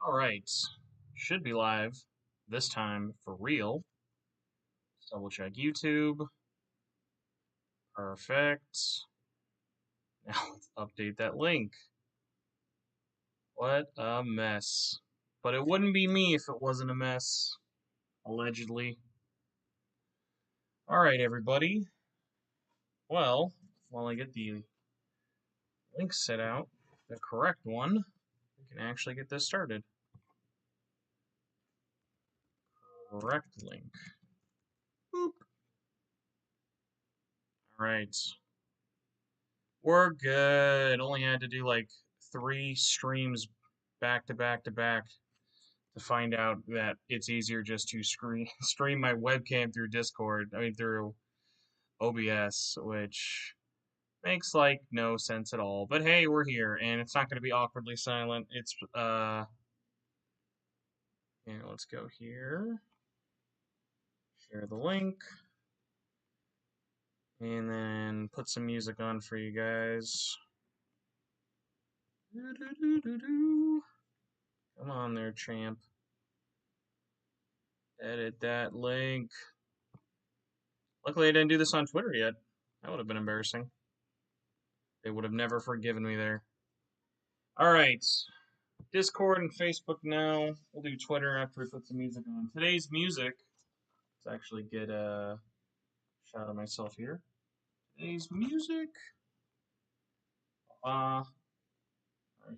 Alright, should be live this time for real. Double check YouTube. Perfect. Now let's update that link. What a mess. But it wouldn't be me if it wasn't a mess. Allegedly. Alright, everybody. Well, while I get the link set out, the correct one, we can actually get this started. Correct link. Boop. Alright. We're good. Only had to do like 3 streams back to back to back to find out that it's easier just to stream my webcam through Discord. I mean through OBS, which makes like no sense at all. But hey, we're here, and it's not going to be awkwardly silent. It's and let's go here. Share the link. And then put some music on for you guys. Come on there, champ. Edit that link. Luckily, I didn't do this on Twitter yet. That would have been embarrassing. They would have never forgiven me there. Alright. Discord and Facebook now. We'll do Twitter after we put some music on. Today's music. Let's actually get a shot of myself here. Today's music. Right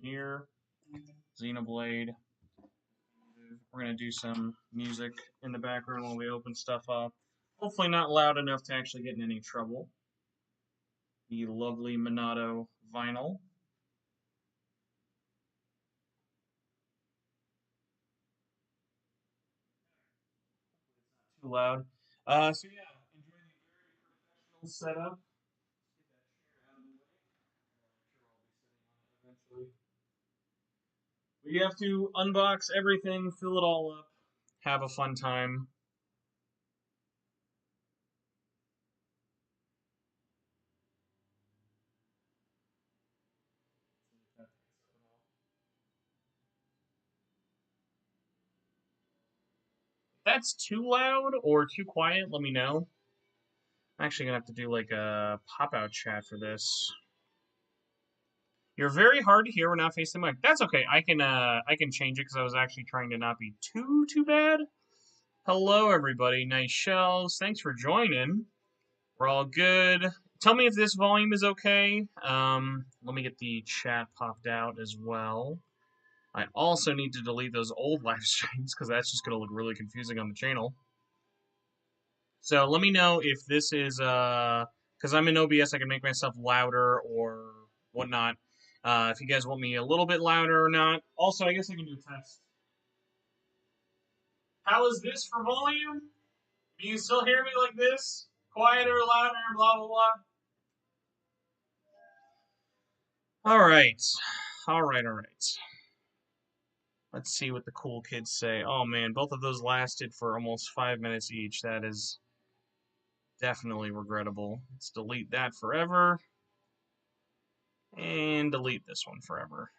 here. Xenoblade. We're going to do some music in the background while we open stuff up. Hopefully not loud enough to actually get in any trouble. The lovely Minato vinyl. Too loud. So yeah, enjoy the very professional setup. Get that chair out of the way. I'm sure I'll be sitting on it eventually. We have to unbox everything, fill it all up, have a fun time. If that's too loud or too quiet, let me know. I'm actually gonna have to do like a pop-out chat for this. You're very hard to hear when not facing the mic. That's okay. I can change it because I was actually trying to not be too bad. Hello everybody, nice shells. Thanks for joining. We're all good. Tell me if this volume is okay. Let me get the chat popped out as well. I also need to delete those old live streams because that's just going to look really confusing on the channel. So let me know if this is, because I'm in OBS, I can make myself louder or whatnot. If you guys want me a little bit louder or not. Also, I guess I can do a test. How is this for volume? Do you still hear me like this? Quieter, louder, blah, blah, blah. All right. Let's see what the cool kids say. Oh man, both of those lasted for almost 5 minutes each. That is definitely regrettable. Let's delete that forever. And delete this one forever.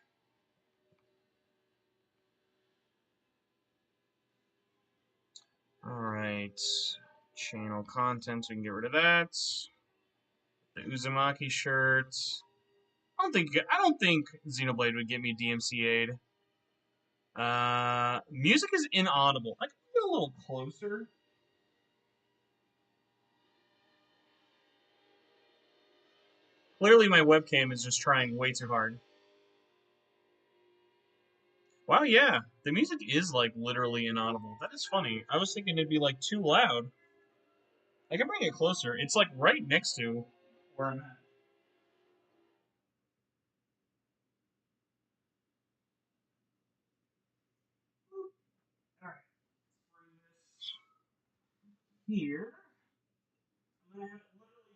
Alright. Channel content, so we can get rid of that. The Uzumaki shirt. I don't think Xenoblade would get me DMCA'd. Music is inaudible. I can get a little closer. Clearly my webcam is just trying way too hard. Wow, yeah. The music is, like, literally inaudible. That is funny. I was thinking it'd be, like, too loud. I can bring it closer. It's, like, right next to where I'm at. Alright. Bring this here. I'm gonna have it literally,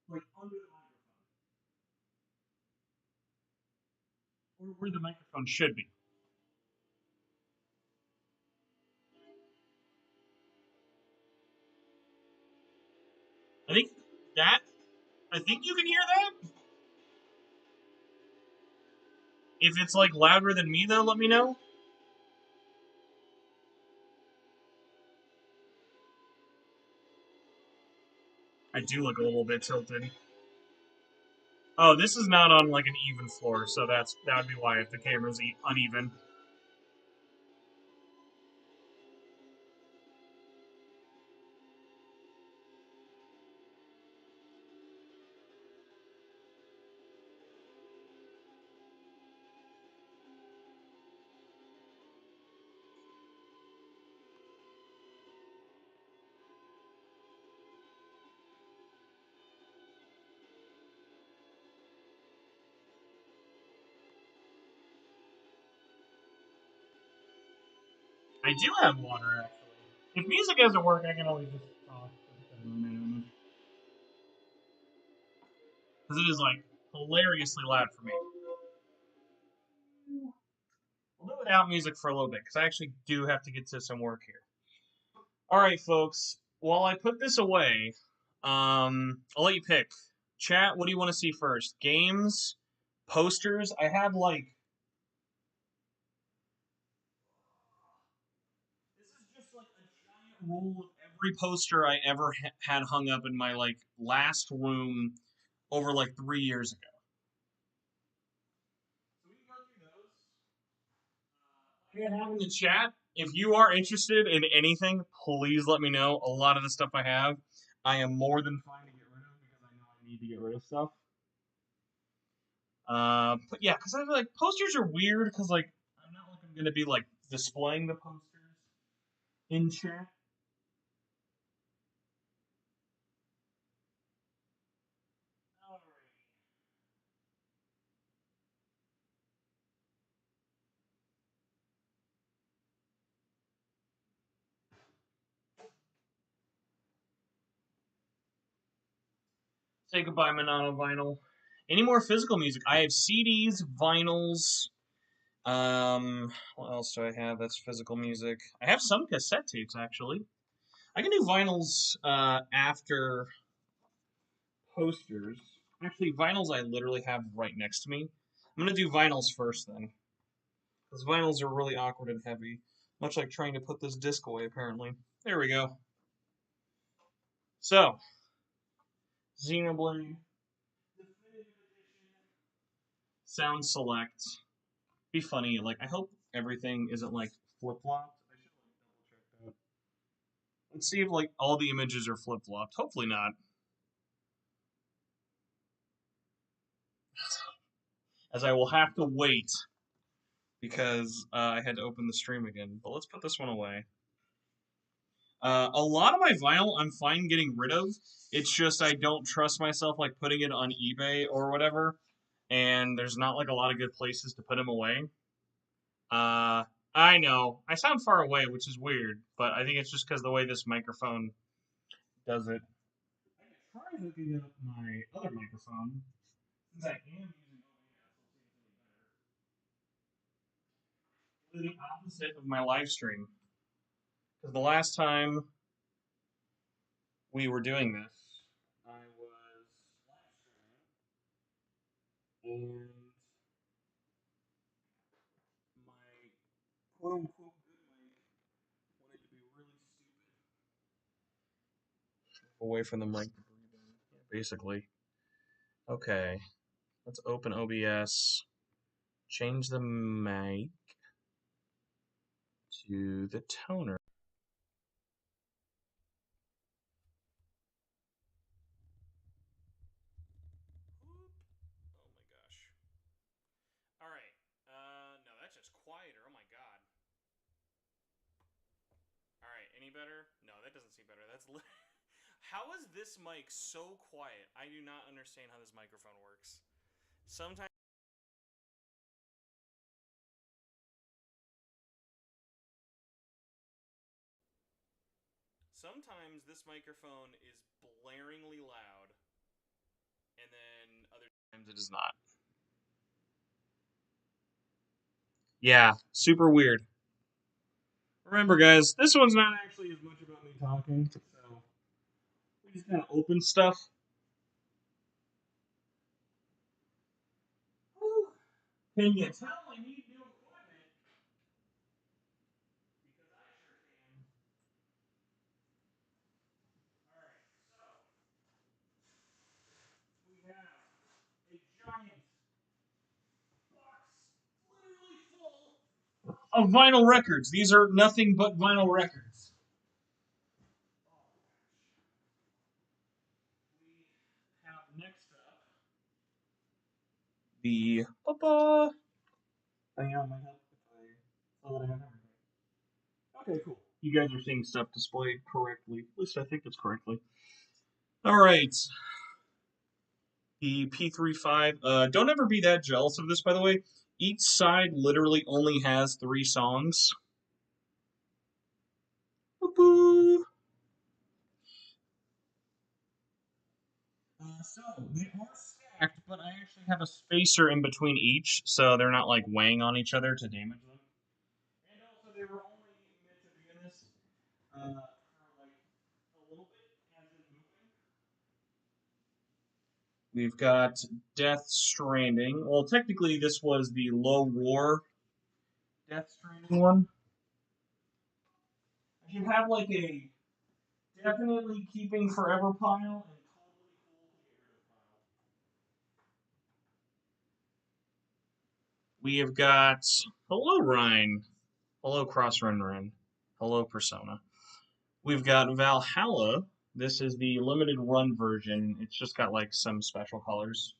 like, under the microphone. Or where the microphone should be. I think you can hear that? If it's, like, louder than me, though, let me know. I do look a little bit tilted. Oh, this is not on like an even floor, so that would be why if the camera's uneven. I do have water actually. If music doesn't work, I can always just talk for a minute. Because it is like hilariously loud for me. We'll do without music for a little bit because I actually do have to get to some work here. All right, folks. While I put this away, I'll let you pick. Chat, what do you want to see first? Games, posters. I have like this is just like a giant roll of every poster I ever had hung up in my like last room over like 3 years ago. So we can go through those. Have in the chat. If you are interested in anything, please let me know. A lot of the stuff I have, I am more than fine to get rid of because I know I need to get rid of stuff. But yeah, because I feel like posters are weird because like I'm not like I'm gonna be like displaying the posters in chat. Say goodbye, Monono Vinyl. Any more physical music? I have CDs, vinyls. What else do I have that's physical music? I have some cassette tapes actually. I can do vinyls after posters. Actually, vinyls I literally have right next to me. I'm gonna do vinyls first then, because vinyls are really awkward and heavy, much like trying to put this disc away. Apparently, there we go. So, Xenoblade Sound Select. Be funny. Like I hope everything isn't like flip flopped. I should like double check that. Let's see if like all the images are flip flopped. Hopefully not. As I will have to wait because I had to open the stream again. But let's put this one away. A lot of my vinyl I'm fine getting rid of. It's just I don't trust myself like putting it on eBay or whatever, and there's not like a lot of good places to put them away. I know I sound far away, which is weird, but I think it's just because the way this microphone does it. I can try hooking up my other microphone since I am using OBS. The opposite of my live stream because the last time we were doing this, I was live streaming and my quote unquote good mic wanted to be really stupid. Away from the mic to breathe in. Yeah, basically. Okay. Let's open OBS. Change the mic to the toner. Oh my gosh. Alright. No, that's just quieter. Oh my god. Alright, any better? No, that doesn't seem better. That's How is this mic so quiet? I do not understand how this microphone works. Sometimes this microphone is blaringly loud, and then other times it is not. Yeah, super weird. Remember, guys, this one's not actually as much about me talking, so we just kind of open stuff. Whew. Can you tell I need new equipment? Because I sure can. Alright, so of vinyl records. These are nothing but vinyl records. We have next up the hang on, my help if I so that I have everything. Okay, cool. You guys are seeing stuff displayed correctly. At least I think it's correctly. All right. The P35. Don't ever be that jealous of this, by the way. Each side literally only has 3 songs. Boo-boo. So they are stacked, but I actually have a spacer in between each, so they're not like weighing on each other to damage them. And also, they were only meant to be in this for like a little bit as it's moving. We've got Death Stranding. Well, technically, this was the Low Roar Death Stranding one. I should have like a definitely keeping forever pile and totally cool to get rid of pile. We have got hello Rhine, hello Cross Run Run, hello Persona. We've got Valhalla. This is the limited run version. It's just got like some special colors.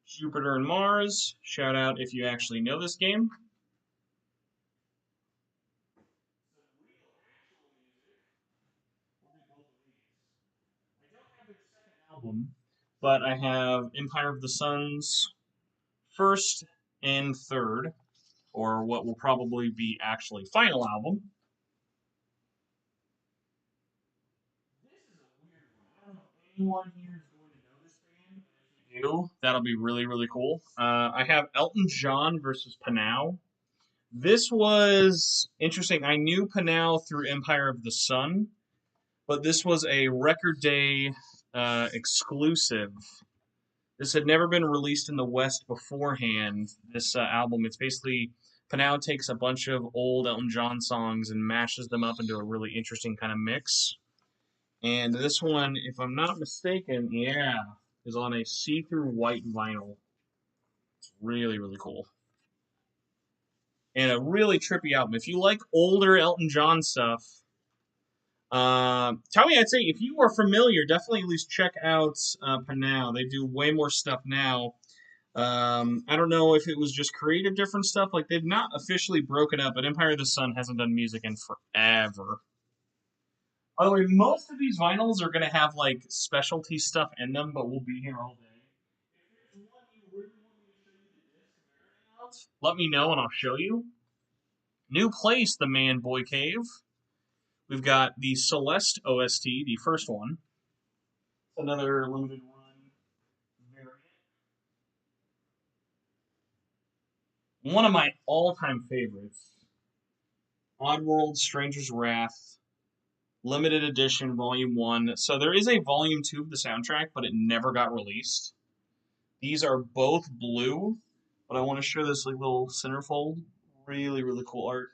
Jupiter and Mars. Shout out if you actually know this game. I don't have their second album, but I have Empire of the Sun's first and third, or what will probably be actually final album. This is a weird one. I don't know if anyone here is going to know this band, but if you do, that'll be really, really cool. I have Elton John versus Panau. This was interesting. I knew Panau through Empire of the Sun, but this was a record day exclusive. This had never been released in the West beforehand. This album, it's basically Panau takes a bunch of old Elton John songs and mashes them up into a really interesting kind of mix. And this one, if I'm not mistaken, yeah, is on a see-through white vinyl. It's really, really cool. And a really trippy album. If you like older Elton John stuff, Tommy, I'd say if you are familiar, definitely at least check out Panau. They do way more stuff now. I don't know if it was just creative different stuff. Like they've not officially broken up, but Empire of the Sun hasn't done music in forever. By the way, most of these vinyls are gonna have like specialty stuff in them, but we'll be here all day. If there's one you really want me to show you the disc of everything else, let me know and I'll show you. New Place, the Man Boy Cave. We've got the Celeste OST, the first one. Another limited run variant. One of my all-time favorites. Oddworld Stranger's Wrath, limited edition, volume 1. So there is a volume 2 of the soundtrack, but it never got released. These are both blue, but I want to show this like little centerfold. Really, really cool art.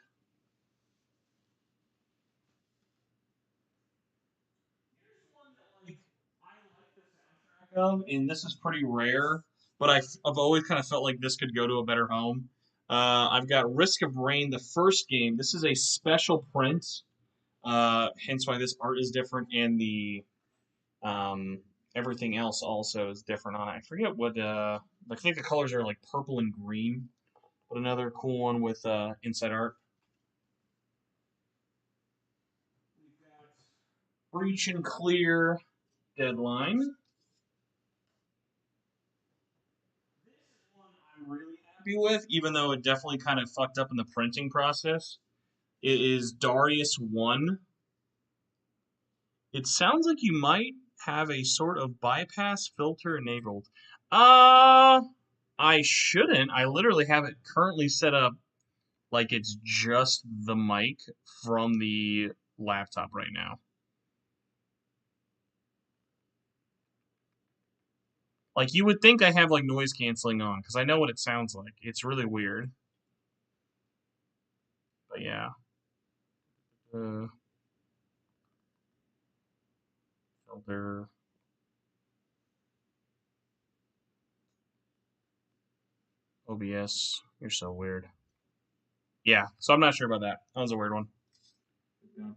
Here's one that like I like the soundtrack of, and this is pretty rare, but I've always kind of felt like this could go to a better home. I've got Risk of Rain, the first game. This is a special print, hence why this art is different, and the um, everything else also is different on it. I forget what. I think the colors are like purple and green, but another cool one with inside art. We've got Breach and Clear Deadline. This is one I'm really happy with, even though it definitely kind of fucked up in the printing process. It is Darius 1. It sounds like you might have a sort of bypass filter enabled. Uh, I shouldn't. I literally have it currently set up like it's just the mic from the laptop right now. Like you would think I have like noise canceling on because I know what it sounds like. It's really weird. But yeah. Uh, filter. OBS, you're so weird. Yeah, so I'm not sure about that. That was a weird one.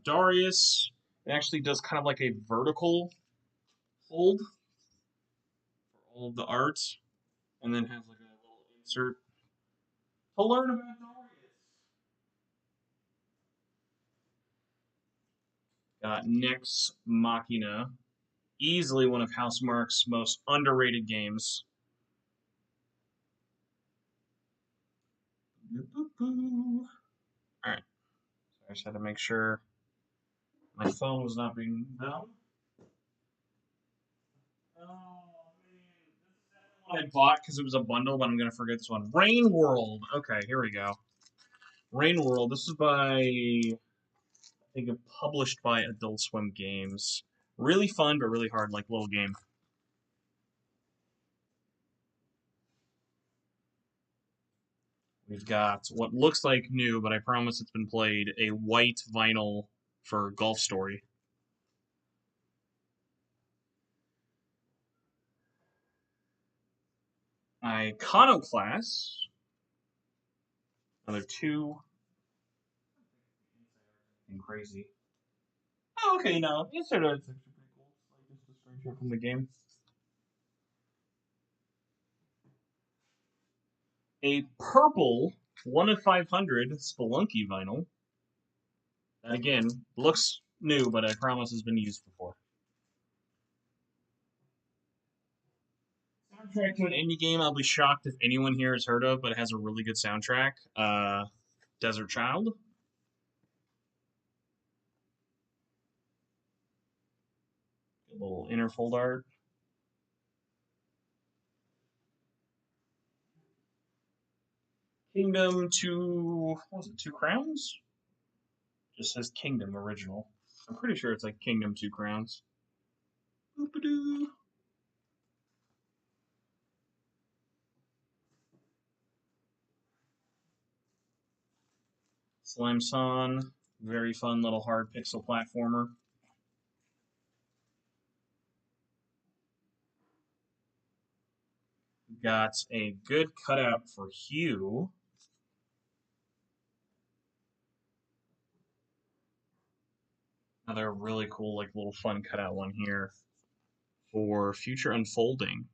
Darius, it actually does kind of like a vertical fold for all of the art, and then has like a little insert to learn about Darius. Got Nyx Machina, easily one of Housemarque's most underrated games. All right, so I just had to make sure my phone was not being dumb. Oh man, I bought because it was a bundle, but I'm gonna forget this one. Rain World. Okay, here we go. Rain World. This is by, I think, published by Adult Swim Games. Really fun, but really hard, like little game. We've got what looks like new, but I promise it's been played, a white vinyl for Golf Story. Iconoclast. Another two. And crazy. Oh, okay, no. It's sort of pretty cool. It's like just a stranger from the game. A purple 1 of 500 Spelunky vinyl. That again looks new, but I promise has been used before. Soundtrack to an indie game I'll be shocked if anyone here has heard of, but it has a really good soundtrack. Desert Child. A little interfold art. Kingdom Two, what was it, Two Crowns? Just says Kingdom original. I'm pretty sure it's like Kingdom Two Crowns. Boop-a-doo. Slime Son, very fun little hard pixel platformer. Got a good cutout for Hugh. Another really cool, like little fun cutout one here for Future Unfolding.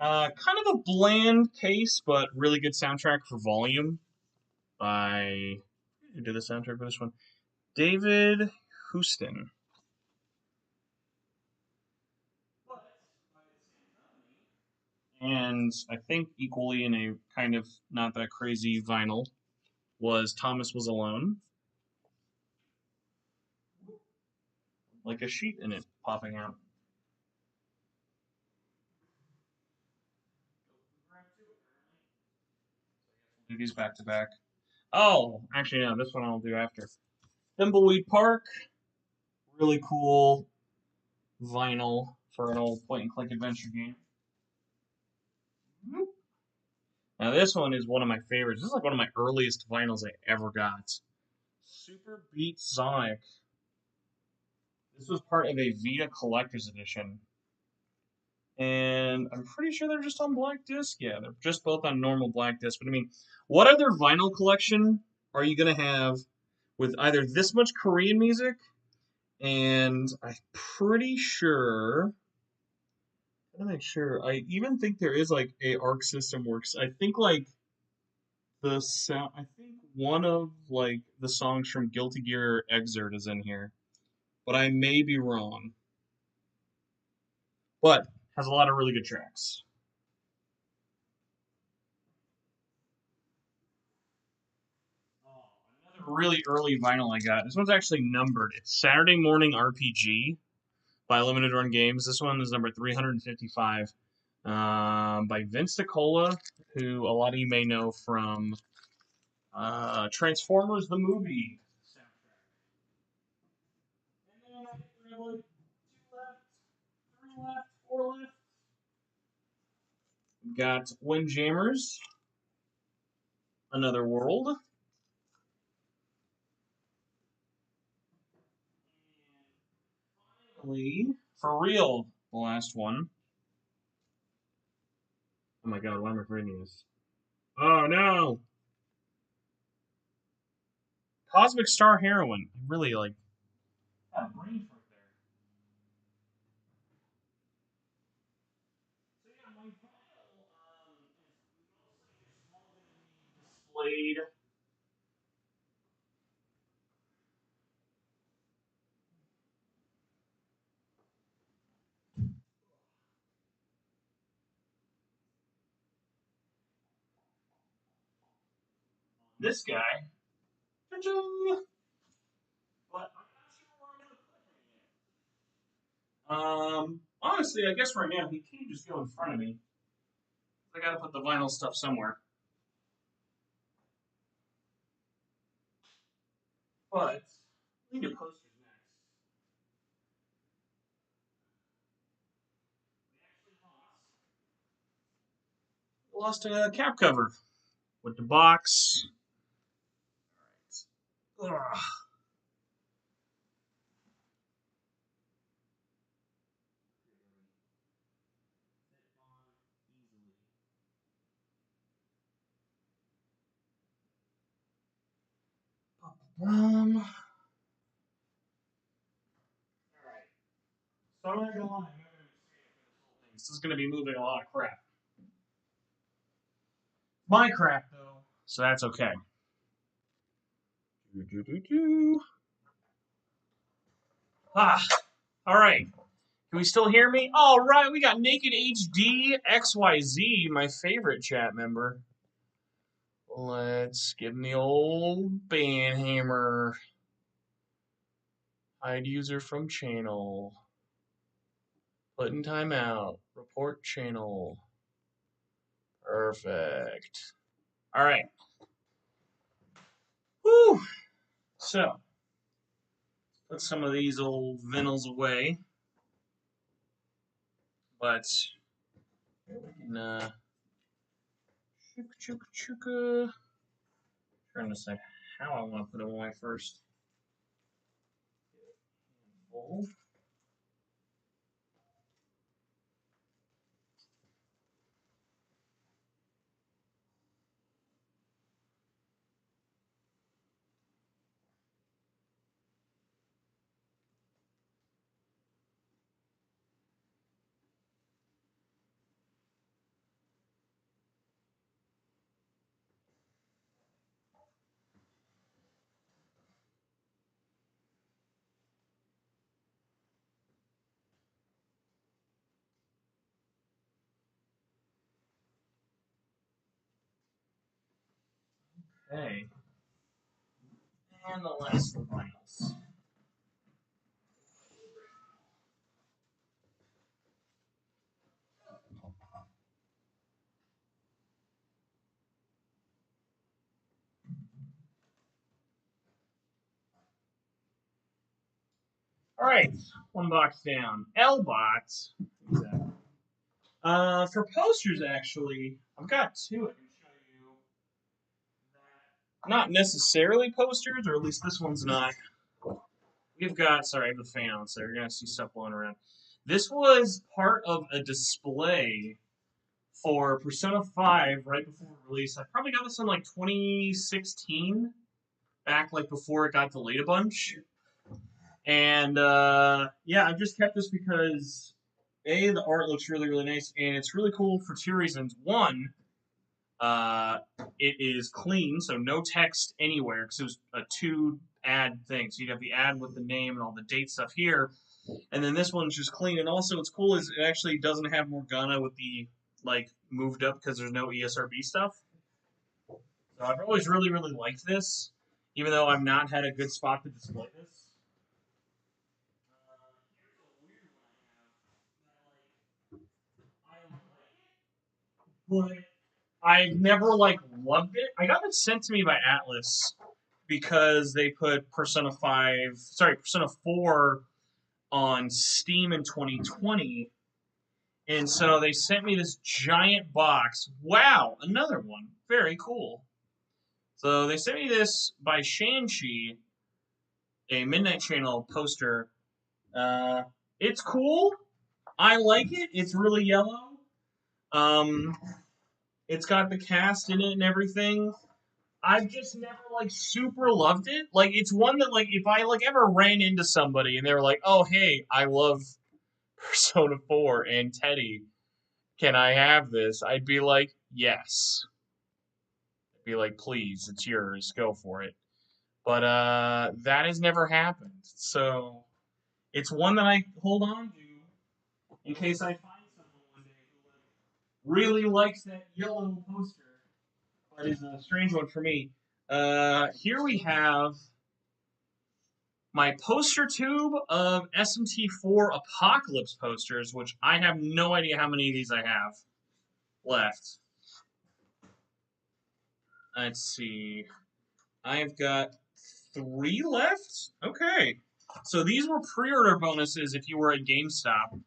Kind of a bland case, but really good soundtrack for Volume by, who did the soundtrack for this one? David Houston. And I think equally in a kind of not that crazy vinyl was Thomas Was Alone. Like a sheet in it popping out. Do these back to back. Oh, actually, no, this one I'll do after. Thimbleweed Park. Really cool vinyl for an old point and click adventure game. Now, this one is one of my favorites. This is like one of my earliest vinyls I ever got. Super Beat Sonic. This was part of a Vita Collector's Edition. And I'm pretty sure they're just on black disc. Yeah, they're just both on normal black disc. But I mean, what other vinyl collection are you going to have with either this much Korean music? And I'm pretty sure. I'm not sure. I even think there is like a Arc System Works. I think like the sound. I think one of like the songs from Guilty Gear Exert is in here, but I may be wrong. But has a lot of really good tracks. Another really early vinyl I got. This one's actually numbered. It's Saturday Morning RPG by Limited Run Games. This one is number 355 by Vince DiCola, who a lot of you may know from Transformers the movie soundtrack. And then I think we have like two left, three left, four left. We've got Windjammers, Another World. finally, for real, the last one. Oh my god, why am I reading this? Oh no! Cosmic Star Heroine. Really, like, got a brain fart there. So yeah, my file is mostly just all going to be displayed. This guy. Ta-da! But I'm not sure where I'm going to put him yet. Honestly, I guess right now he can't just go in front of me. I got to put the vinyl stuff somewhere. But we need to posters next. We lost a cap cover with the box. Ugh. All right. So I'm not gonna lie, this is gonna be moving a lot of crap. My crap though, so that's okay. Ah, all right. Can we still hear me? All right, we got Naked HD XYZ, my favorite chat member. Let's give him the old banhammer. Hide user from channel. Put in timeout. Report channel. Perfect. All right. Whew. So, put some of these old vinyls away. But, we can, trying to say how I want to put them away first. Okay. And the last of the vinyls. All right, one box down. L box. Exactly. For posters, actually, I've got two I can show you. Not necessarily posters, or at least this one's not. We've got, sorry, I have the fan on, so you're going to see stuff blowing around. This was part of a display for Persona 5 right before release. I probably got this in like 2016, back like before it got delayed a bunch. And yeah, I've just kept this because A, the art looks really, really nice, and it's really cool for two reasons. One, it is clean, so no text anywhere, because it was a two ad thing. So you'd have the ad with the name and all the date stuff here, and then this one's just clean. And also, what's cool is it actually doesn't have Morgana with the like moved up because there's no ESRB stuff. So I've always really, really liked this, even though I've not had a good spot to display this. But I've never like loved it. I got it sent to me by Atlus because they put Persona 4 on Steam in 2020. And so they sent me this giant box. Wow, another one. Very cool. So they sent me this by Shin, a Midnight Channel poster. Uh, It's cool. I like it. It's really yellow. It's got the cast in it and everything. I've just never like super loved it. Like it's one that like if I like ever ran into somebody and they were like, "Oh hey, I love Persona 4 and Teddy. Can I have this?" I'd be like, "Yes." I'd be like, "Please, it's yours. Go for it." But that has never happened. So it's one that I hold on to in case I find someone one day who really likes that yellow poster. But is a strange one for me. Here we have my poster tube of SMT4 Apocalypse posters, which I have no idea how many of these I have left. Let's see. I've got 3 left? Okay. So these were pre-order bonuses if you were at GameStop.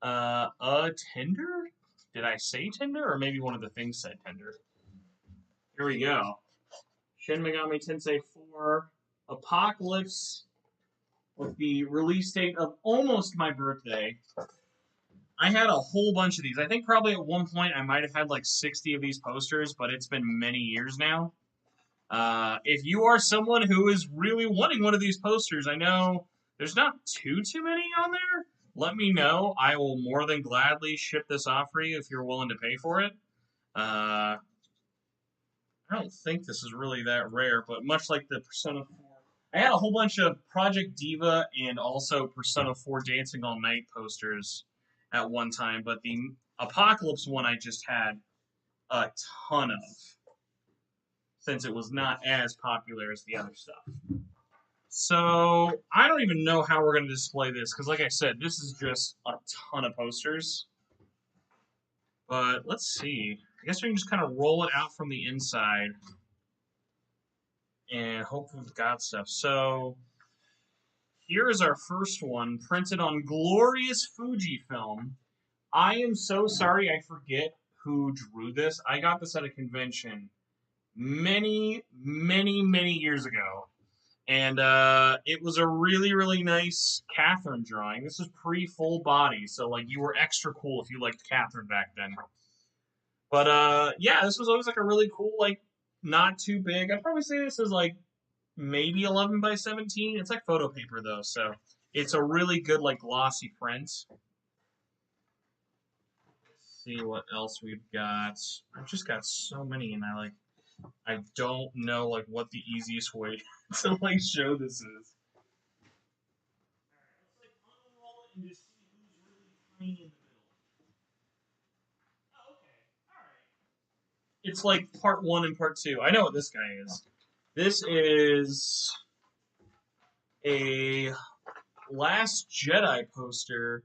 A tender? Did I say tender? Or maybe one of the things said tender. Here we go. Shin Megami Tensei 4 Apocalypse with the release date of almost my birthday. I had a whole bunch of these. I think probably at one point I might have had like 60 of these posters, but it's been many years now. If you are someone who is really wanting one of these posters, I know there's not too many on there. Let me know. I will more than gladly ship this off for you if you're willing to pay for it. I don't think this is really that rare, but much like the Persona 4, I had a whole bunch of Project Diva and also Persona 4 Dancing All Night posters at one time, but the Apocalypse one I just had a ton of, since it was not as popular as the other stuff. So, I don't even know how we're going to display this, because like I said, this is just a ton of posters. But let's see. I guess we can just kind of roll it out from the inside and hope we've got stuff. So, here is our first one, printed on glorious Fujifilm. I am so sorry I forget who drew this. I got this at a convention many years ago. And it was a really nice Catherine drawing. This was pre-full body, so like you were extra cool if you liked Catherine back then. But yeah, this was always like a really cool, like not too big. I'd probably say this is like maybe 11 by 17. It's like photo paper though, so it's a really good like glossy print. Let's see what else we've got. I've just got so many, and I don't know like what the easiest way to like show this is. Let's like unroll it and just see who's really tiny in the middle. Oh, okay. Alright. It's like part 1 and part 2. I know what this guy is. This is a Last Jedi poster.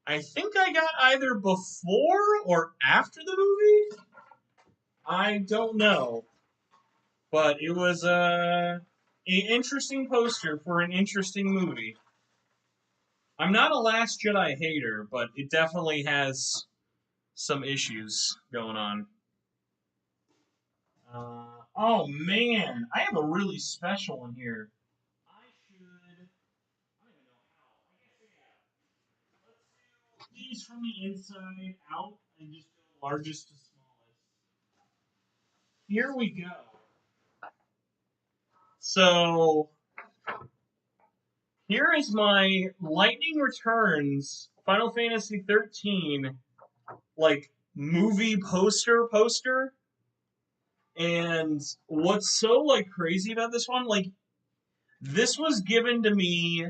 I think I got either before or after the movie. I don't know. But it was an interesting poster for an interesting movie. I'm not a Last Jedi hater, but it definitely has some issues going on. Oh man, I have a really special one here. I should. I don't even know how. I guess yeah. Let's do these from the inside out and just go largest to smallest. Here we go. So here is my Lightning Returns Final Fantasy 13 like movie poster. And what's so like crazy about this one, like this was given to me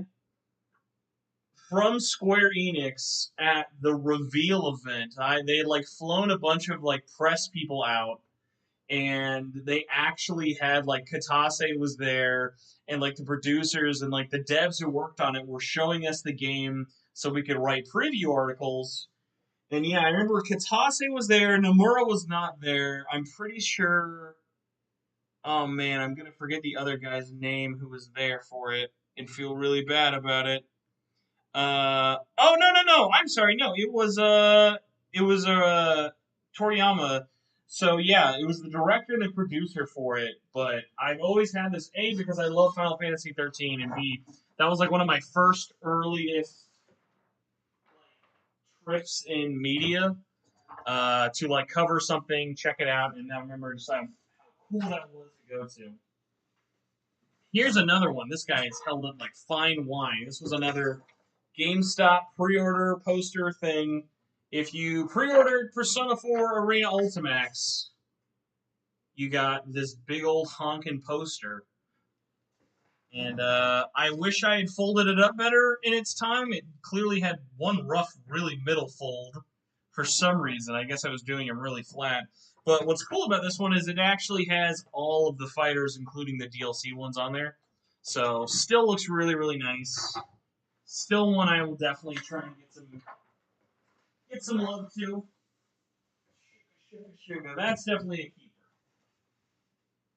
from Square Enix at the reveal event. They had like flown a bunch of like press people out, and they actually had like Katase was there, and like the producers and like the devs who worked on it were showing us the game so we could write preview articles. And yeah, I remember Katase was there, Nomura was not there. I'm pretty sure. Oh man, I'm gonna forget the other guy's name who was there for it and feel really bad about it. Oh no, I'm sorry, no, it was Toriyama. So yeah, it was the director and the producer for it. But I've always had this A because I love Final Fantasy 13, and B that was like one of my first earliest trips in media to like cover something, check it out, and I remember just how cool that was to go to. Here's another one. This guy is held up like fine wine. This was another GameStop pre-order poster thing. If you pre-ordered Persona 4 Arena Ultimax, you got this big old honking poster. And I wish I had folded it up better in its time. It clearly had one rough, really middle fold for some reason. I guess I was doing them really flat. But what's cool about this one is it actually has all of the fighters, including the DLC ones, on there. So still looks really, really nice. Still one I will definitely try and get some love to. Sugar. That's definitely a keeper.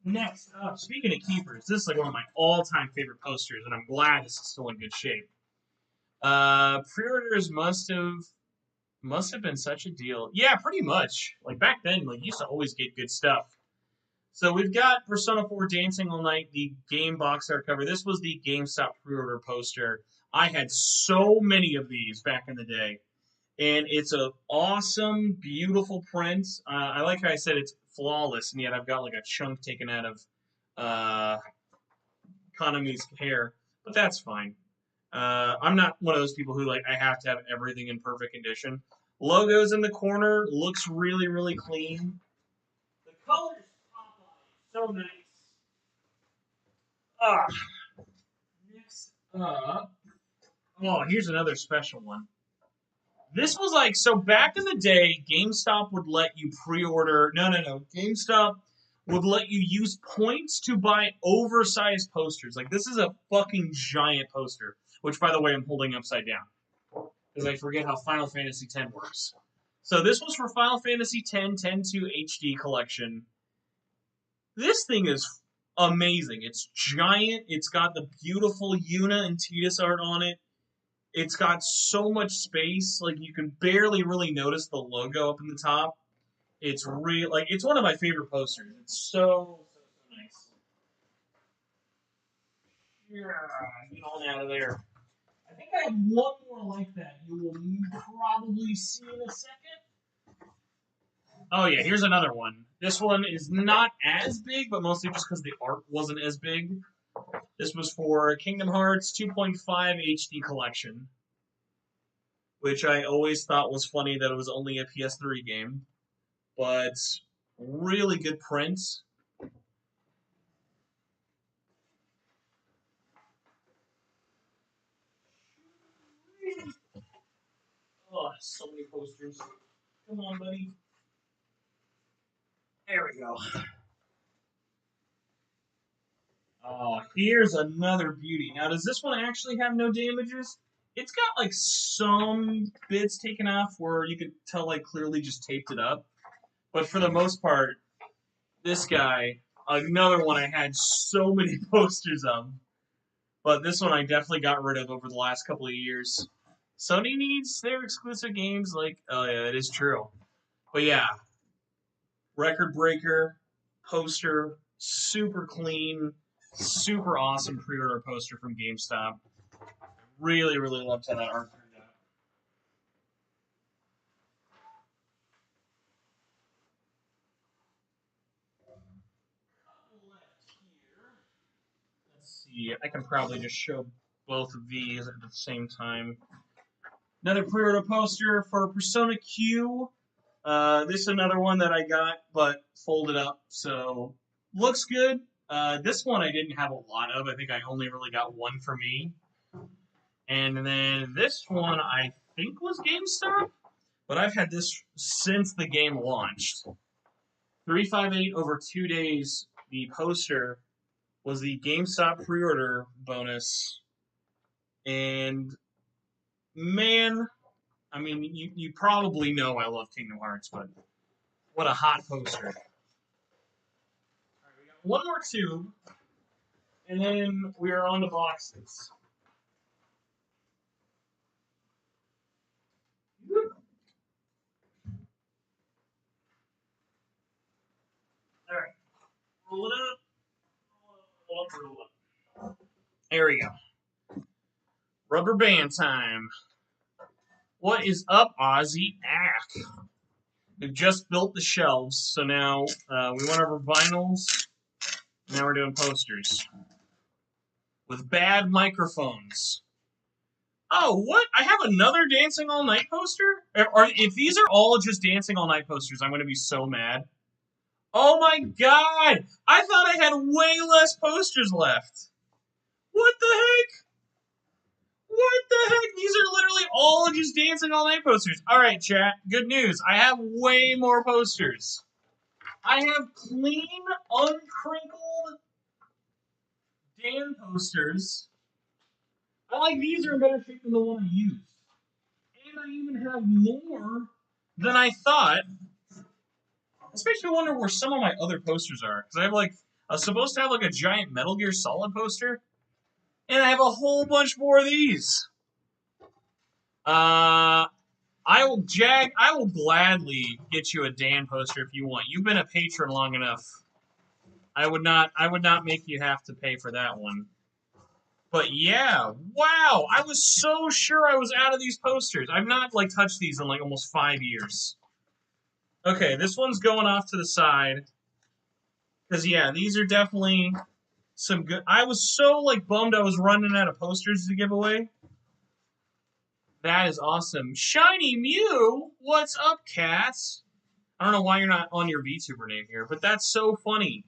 Next up, speaking of keepers, this is like one of my all-time favorite posters, and I'm glad this is still in good shape. Pre-orders must have been such a deal. Yeah, pretty much. Like back then, like you used to always get good stuff. So we've got Persona 4 Dancing All Night, the game box art cover. This was the GameStop pre-order poster. I had so many of these back in the day. And it's an awesome, beautiful print. I like how I said it's flawless, and yet I've got like a chunk taken out of Kanami's hair, but that's fine. I'm not one of those people who like I have to have everything in perfect condition. Logos in the corner, looks really, really clean. The colors pop on, so nice. Ah, next up. Oh, here's another special one. This was like, so back in the day, GameStop would let you pre-order. No. GameStop would let you use points to buy oversized posters. Like, this is a fucking giant poster, which, by the way, I'm holding upside down because I forget how Final Fantasy X works. So this was for Final Fantasy X 10-2 HD collection. This thing is amazing. It's giant. It's got the beautiful Yuna and Tidus art on it. It's got so much space, like you can barely really notice the logo up in the top. It's real, like it's one of my favorite posters. It's so nice. Yeah, get on out of there. I think I have one more like that. You will probably see in a second. Oh yeah, here's another one. This one is not as big, but mostly just because the art wasn't as big. This was for Kingdom Hearts 2.5 HD collection, which I always thought was funny that it was only a PS3 game, but really good print. Oh, so many posters. Come on, buddy. There we go. Oh, here's another beauty. Now, does this one actually have no damages? It's got like some bits taken off where you could tell like clearly just taped it up. But for the most part, this guy, another one I had so many posters of. But this one I definitely got rid of over the last couple of years. Sony needs their exclusive games, like, oh yeah, it is true. But yeah, record breaker, poster, super clean, super awesome pre-order poster from GameStop. Really, really loved how that art turned out. Let's see, I can probably just show both of these at the same time. Another pre-order poster for Persona Q. This is another one that I got, but folded up, so looks good. This one I didn't have a lot of. I think I only really got one for me. And then this one I think was GameStop, but I've had this since the game launched. 358 over 2 days. The poster was the GameStop pre-order bonus, and man, I mean, you probably know I love Kingdom Hearts, but what a hot poster. All right, we got one more tube, and then we are on the boxes. All right, roll it up, roll up, roll up. There we go. Rubber band time. What is up, Ozzy Ack? We've just built the shelves, so now we went over vinyls. Now we're doing posters with bad microphones. Oh, what? I have another Dancing All Night poster? If these are all just Dancing All Night posters, I'm going to be so mad. Oh my god! I thought I had way less posters left. What the heck? What the heck? These are literally all just Dancing All Night posters. Alright, chat. Good news. I have way more posters. I have clean, uncrinkled Dan posters. I like these are in better shape than the one I used. And I even have more than I thought. This makes me wonder where some of my other posters are. Because I was supposed to have a giant Metal Gear Solid poster. And I have a whole bunch more of these. I will gladly get you a Dan poster if you want. You've been a patron long enough. I would not make you have to pay for that one. But yeah, wow! I was so sure I was out of these posters. I've not touched these in almost 5 years. Okay, this one's going off to the side. Because yeah, these are definitely some good. I was so bummed I was running out of posters to give away. That is awesome. Shiny Mew, what's up, Cats? I don't know why you're not on your VTuber name here, but that's so funny.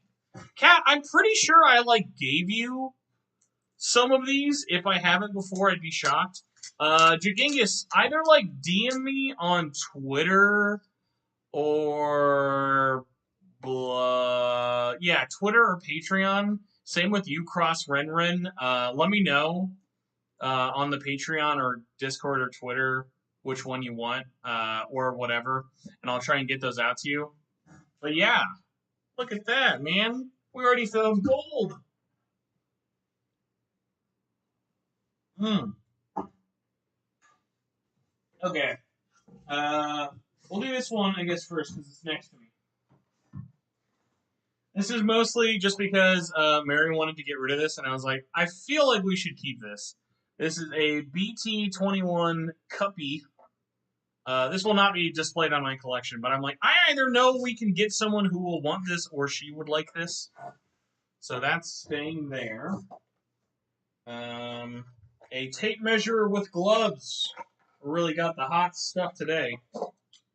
Cat, I'm pretty sure I gave you some of these. If I haven't before, I'd be shocked. Jagingus, either DM me on Twitter or yeah, Twitter or Patreon. Same with you, Cross Renren. Let me know on the Patreon or Discord or Twitter which one you want or whatever, and I'll try and get those out to you. But yeah, look at that, man. We already found gold. Okay. We'll do this one, I guess, first because it's next to me. This is mostly just because Mary wanted to get rid of this, and I was like, I feel like we should keep this. This is a BT21 Cuppy. This will not be displayed on my collection, but I'm like, I either know we can get someone who will want this or she would like this. So that's staying there. A tape measure with gloves. Really got the hot stuff today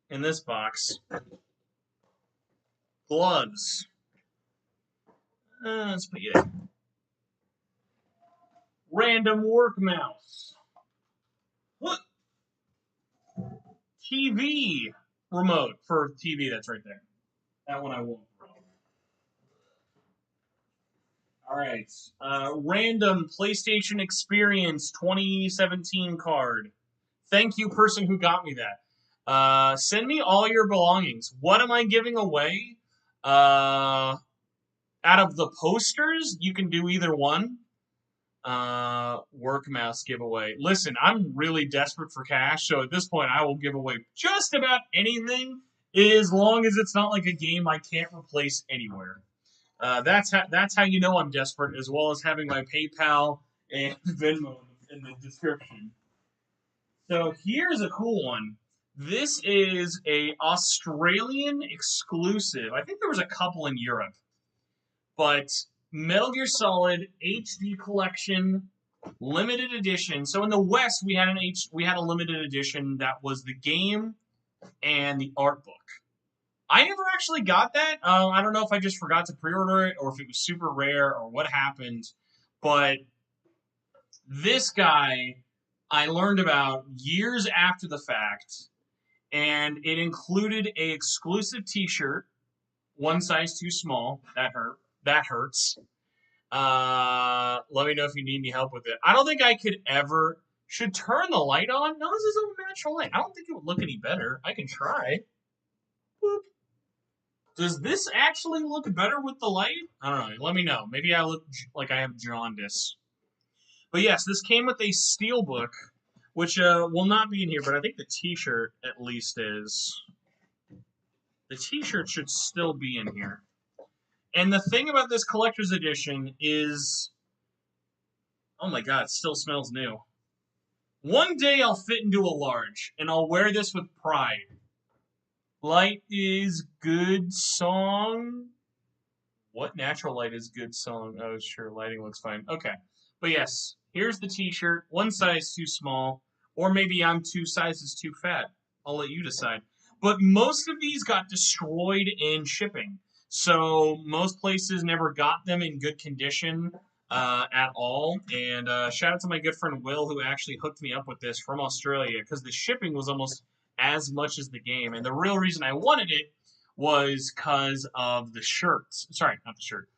in this box. Gloves. Let's put you there. Random work mouse. Look. TV remote for TV. That's right there. That one I won't. All right. Random PlayStation Experience 2017 card. Thank you, person who got me that. Send me all your belongings. What am I giving away? Out of the posters, you can do either one. Work mouse giveaway. Listen, I'm really desperate for cash, so at this point, I will give away just about anything, as long as it's not a game I can't replace anywhere. That's how you know I'm desperate, as well as having my PayPal and Venmo in the description. So here's a cool one. This is a Australian exclusive. I think there was a couple in Europe, but Metal Gear Solid HD Collection limited edition. So in the West, we had a limited edition that was the game and the art book. I never actually got that. I don't know if I just forgot to pre-order it or if it was super rare or what happened. But this guy I learned about years after the fact, and it included a exclusive T-shirt, one size too small. That hurts. Let me know if you need any help with it. I don't think I could ever. Should turn the light on? No, this is a natural light. I don't think it would look any better. I can try. Boop. Does this actually look better with the light? I don't know. Let me know. Maybe I look like I have jaundice. But yes, this came with a steelbook, which will not be in here, but I think the T-shirt at least is. The T-shirt should still be in here. And the thing about this collector's edition is, oh my god, it still smells new. One day I'll fit into a large, and I'll wear this with pride. Light is good song. What natural light is good song? Oh, sure, lighting looks fine. Okay. But yes, here's the t-shirt. One size too small, or maybe I'm two sizes too fat. I'll let you decide. But most of these got destroyed in shipping. So most places never got them in good condition at all. And shout out to my good friend Will, who actually hooked me up with this from Australia, because the shipping was almost as much as the game. And the real reason I wanted it was because of the shirts. Sorry, not the shirt.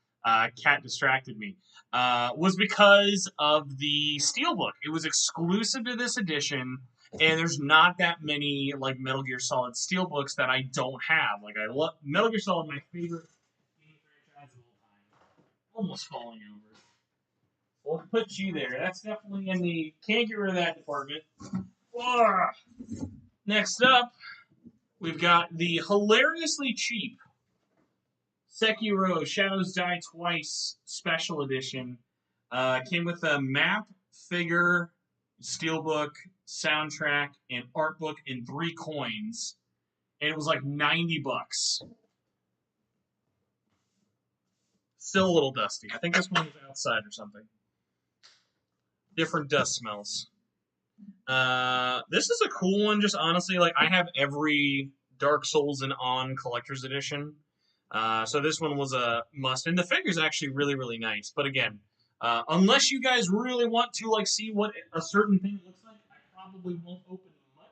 Cat distracted me. Was because of the steelbook. It was exclusive to this edition, and there's not that many like Metal Gear Solid steelbooks that I don't have. Like I love Metal Gear Solid, my favorite game franchise of all time. Almost falling over. We'll put you there. That's definitely in the can't get rid of that department. Ugh. Next up, we've got the hilariously cheap Sekiro Shadows Die Twice Special Edition. Came with a map, figure, steelbook, soundtrack, and art book in 3 coins. And it was like $90. Still a little dusty. I think this one was outside or something. Different dust smells. This is a cool one, just honestly. Like, I have every Dark Souls and On Collector's Edition. So this one was a must, and the figure's actually really, really nice. But again, unless you guys really want to like see what a certain thing looks like, I probably won't open much.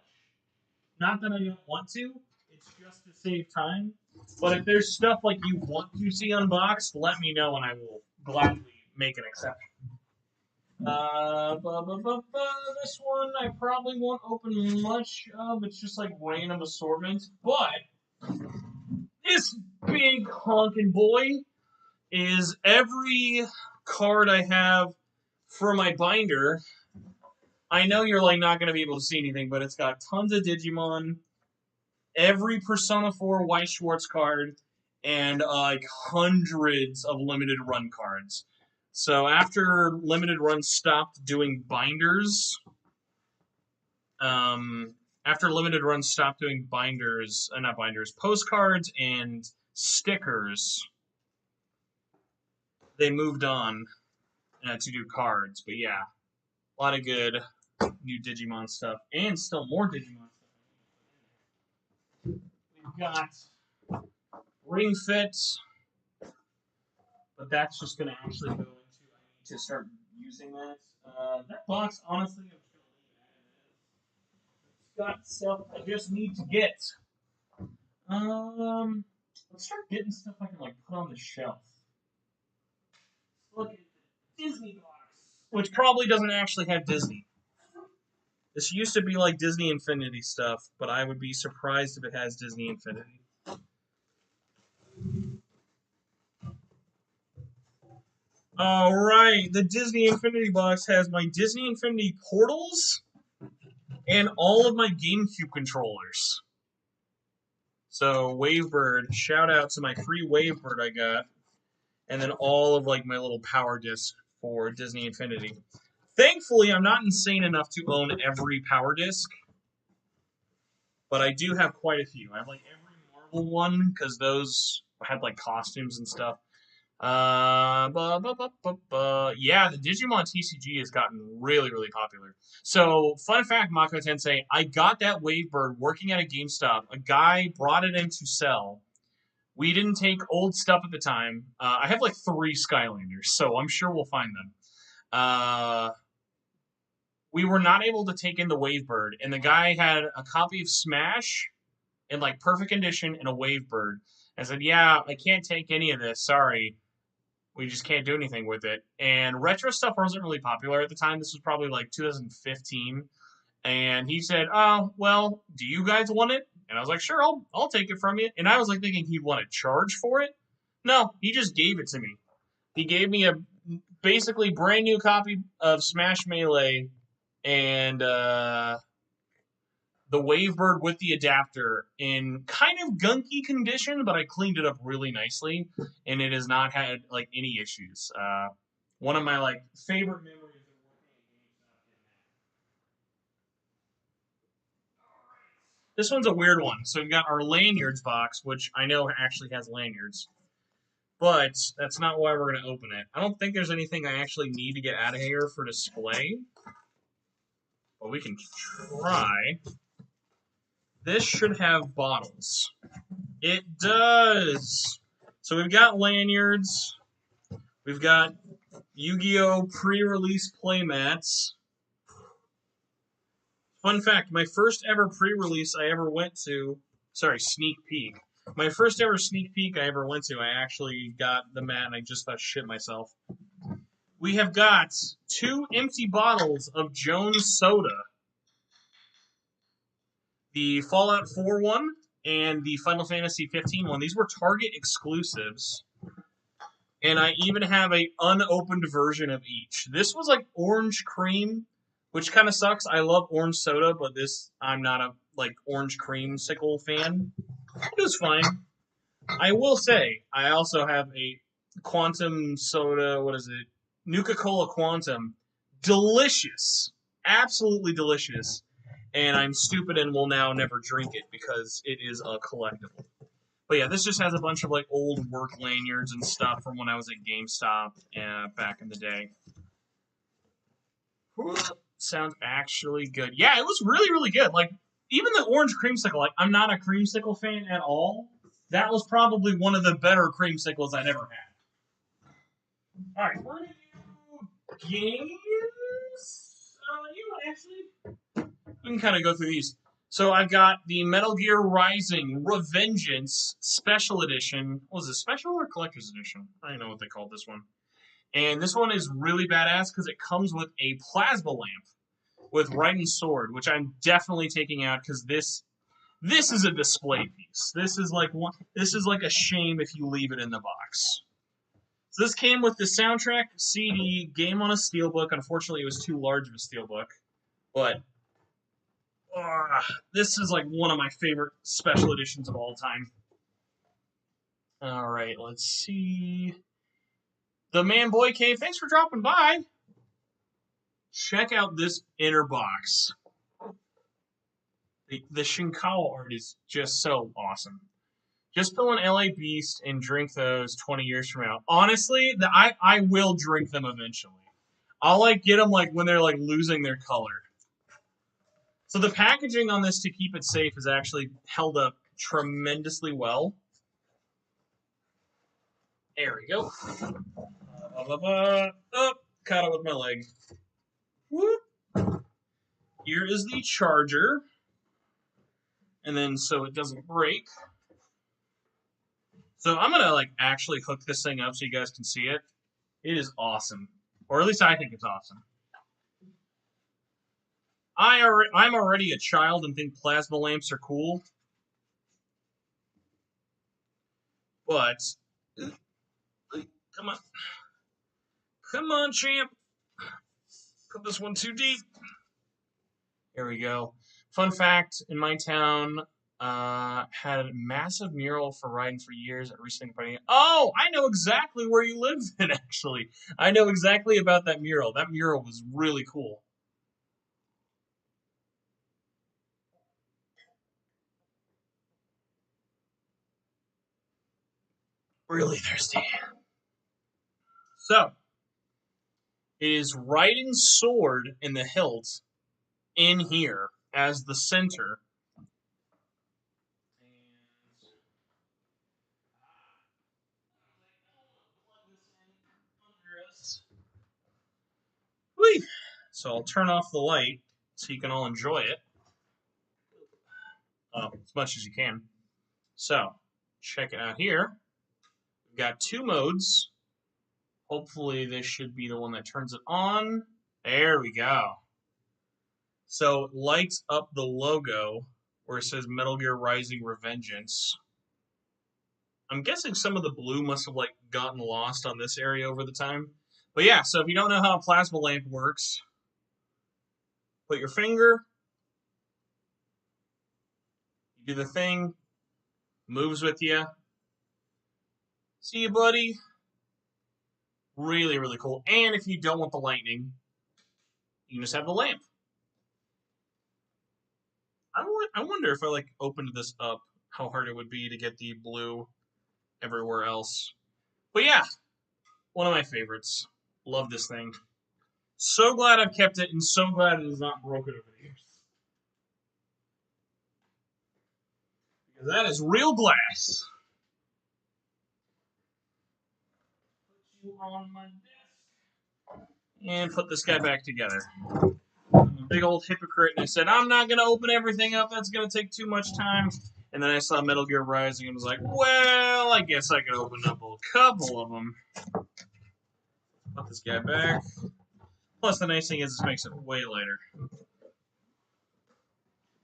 Not that I don't want to; it's just to save time. But if there's stuff like you want to see unboxed, let me know, and I will gladly make an exception. This one I probably won't open much of. It's just like random assortments, but this big honking boy is every card I have for my binder. I know you're like not gonna be able to see anything, but it's got tons of Digimon, every Persona 4 White Schwartz card, and like hundreds of limited run cards. So after limited run stopped doing binders, not binders, postcards and stickers, they moved on to do cards. But yeah, a lot of good new Digimon stuff, and still more Digimon stuff. We've got Ring Fit, but that's just going to actually go into, I need to start using that. That box, honestly, I'm just going to leave it as it is. It's got stuff I just need to get. Let's start getting stuff I can like put on the shelf. Look at the Disney box, which probably doesn't actually have Disney. This used to be like Disney Infinity stuff, but I would be surprised if it has Disney Infinity. All right, the Disney Infinity box has my Disney Infinity portals and all of my GameCube controllers. So Wavebird, shout out to my free Wavebird I got, and then all of like my little power disc for Disney Infinity. Thankfully, I'm not insane enough to own every power disc, but I do have quite a few. I have like every Marvel one because those had like costumes and stuff. Yeah, the Digimon TCG has gotten really, really popular. So, fun fact, Mako Tensei, I got that Wavebird working at a GameStop. A guy brought it in to sell. We didn't take old stuff at the time. I have like 3 Skylanders, so I'm sure we'll find them. We were not able to take in the Wavebird, and the guy had a copy of Smash in like perfect condition and a Wavebird. I said, yeah, I can't take any of this. Sorry. We just can't do anything with it. And retro stuff wasn't really popular at the time. This was probably like 2015. And he said, "Oh, well, do you guys want it?" And I was like, "Sure, I'll take it from you." And I was like thinking he'd want to charge for it. No, he just gave it to me. He gave me a basically brand new copy of Smash Melee and the Wavebird with the adapter in kind of gunky condition, but I cleaned it up really nicely, and it has not had like any issues. One of my like favorite memories of working at GameStop. This one's a weird one. So we've got our lanyards box, which I know actually has lanyards. But that's not why we're going to open it. I don't think there's anything I actually need to get out of here for display. But we can try. This should have bottles. It does! So we've got lanyards. We've got Yu-Gi-Oh! Pre-release playmats. Fun fact, my first ever pre-release I ever went to, sneak peek. My first ever sneak peek I ever went to, I actually got the mat and I just thought shit myself. We have got 2 empty bottles of Jones Soda. The Fallout 4 one and the Final Fantasy 15 one. These were Target exclusives. And I even have a unopened version of each. This was like orange cream, which kind of sucks. I love orange soda, but this, I'm not a orange creamsicle fan. It was fine. I will say, I also have a Quantum soda, what is it? Nuka-Cola Quantum. Delicious. Absolutely delicious. And I'm stupid and will now never drink it because it is a collectible. But yeah, this just has a bunch of old work lanyards and stuff from when I was at GameStop back in the day. Sounds actually good. Yeah, it was really, really good. Even the orange creamsicle, I'm not a creamsicle fan at all. That was probably one of the better creamsicles I'd ever had. Alright, we're going to do games. Actually, we can kind of go through these. So I've got the Metal Gear Rising Revengeance Special Edition. Was it Special or Collector's Edition? I don't know what they called this one. And this one is really badass because it comes with a plasma lamp with Raiden Sword, which I'm definitely taking out because this is a display piece. This is like a shame if you leave it in the box. So this came with the soundtrack, CD, game on a steelbook. Unfortunately, it was too large of a steelbook, but this is one of my favorite special editions of all time. All right, let's see. The Man Boy Cave, thanks for dropping by. Check out this inner box. The Shinkawa art is just so awesome. Just fill an LA Beast and drink those 20 years from now. Honestly, I will drink them eventually. I'll get them when they're losing their color. So the packaging on this to keep it safe is actually held up tremendously well. There we go. Oh, caught it with my leg. Whoop. Here is the charger. And then so it doesn't break. So I'm going to actually hook this thing up so you guys can see it. It is awesome. Or at least I think it's awesome. I'm already a child and think plasma lamps are cool. But, come on. Come on, champ. Put this one too deep. Here we go. Fun fact, in my town, had a massive mural for Raiden for years at recent party. Oh, I know exactly where you live in, actually. I know exactly about that mural. That mural was really cool. Really thirsty. So, it is Raiden's sword in the hilt in here as the center. Whee! So I'll turn off the light so you can all enjoy it as much as you can. So, check it out here. We've got 2 modes. Hopefully this should be the one that turns it on. There we go. So it lights up the logo where it says Metal Gear Rising Revengeance. I'm guessing some of the blue must have gotten lost on this area over the time. But yeah, so if you don't know how a plasma lamp works, put your finger, you do the thing, moves with you. See you, buddy. Really, really cool. And if you don't want the lightning, you can just have the lamp. I wonder if I like opened this up, how hard it would be to get the blue everywhere else. But yeah, one of my favorites. Love this thing. So glad I've kept it, and so glad it is not broken over the years. Because that is real glass. Put you on my desk. And put this guy back together. I'm a big old hypocrite, and I said, I'm not going to open everything up. That's going to take too much time. And then I saw Metal Gear Rising and was like, well, I guess I could open up a couple of them. Put this guy back. Plus, the nice thing is this makes it way lighter.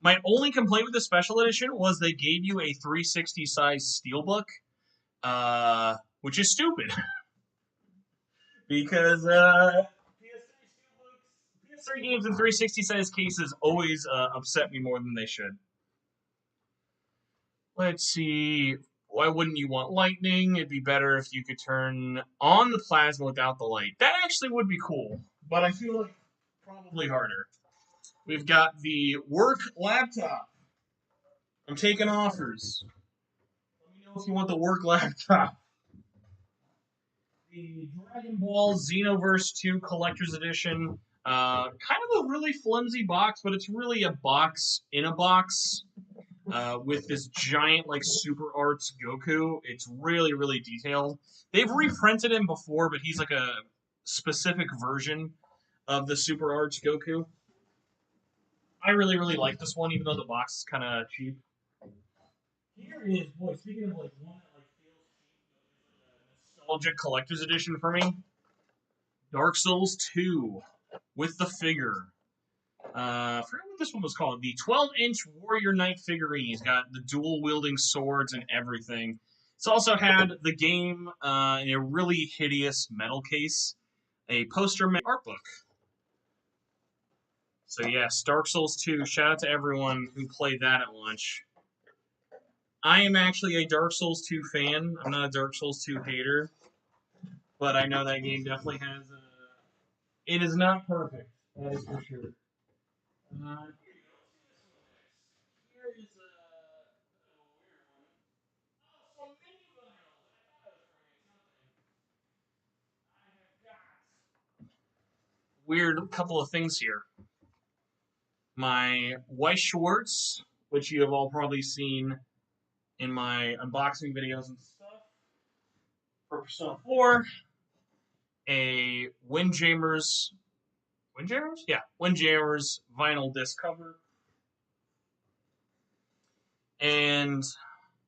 My only complaint with the special edition was they gave you a 360 size steelbook, which is stupid. Because PS3 games in 360 size cases always upset me more than they should. Let's see. Why wouldn't you want lightning? It'd be better if you could turn on the plasma without the light. That actually would be cool, but I feel like probably harder. We've got the work laptop. I'm taking offers. Let me know if you want the work laptop. The Dragon Ball Xenoverse 2 Collector's Edition. Kind of a really flimsy box, but it's really a box in a box. With this giant, like, Super Arts Goku. It's really, really detailed. They've reprinted him before, but he's like a specific version of the Super Arts Goku. I really, really like this one, even though the box is kind of cheap. Here is, boy, speaking of, like, one that, like, feels cheap, but is like a nostalgic collector's edition for me. Dark Souls 2 with the figure. I forgot what this one was called. The 12-inch Warrior Knight figurine. He's got the dual-wielding swords and everything. It's also had the game in a really hideous metal case, a poster art book. So yes, Dark Souls 2. Shout out to everyone who played that at launch. I am actually a Dark Souls 2 fan. I'm not a Dark Souls 2 hater, but I know that game definitely has. It is not perfect. That is for sure. Here is a weird one. Oh, some mini vinyls. I thought it was for something. I have got weird couple of things here. My Weiss Schwartz, which you have all probably seen in my unboxing videos and stuff, for Persona 4. A Windjammers. Windjammers? Yeah, Windjammers vinyl disc cover. And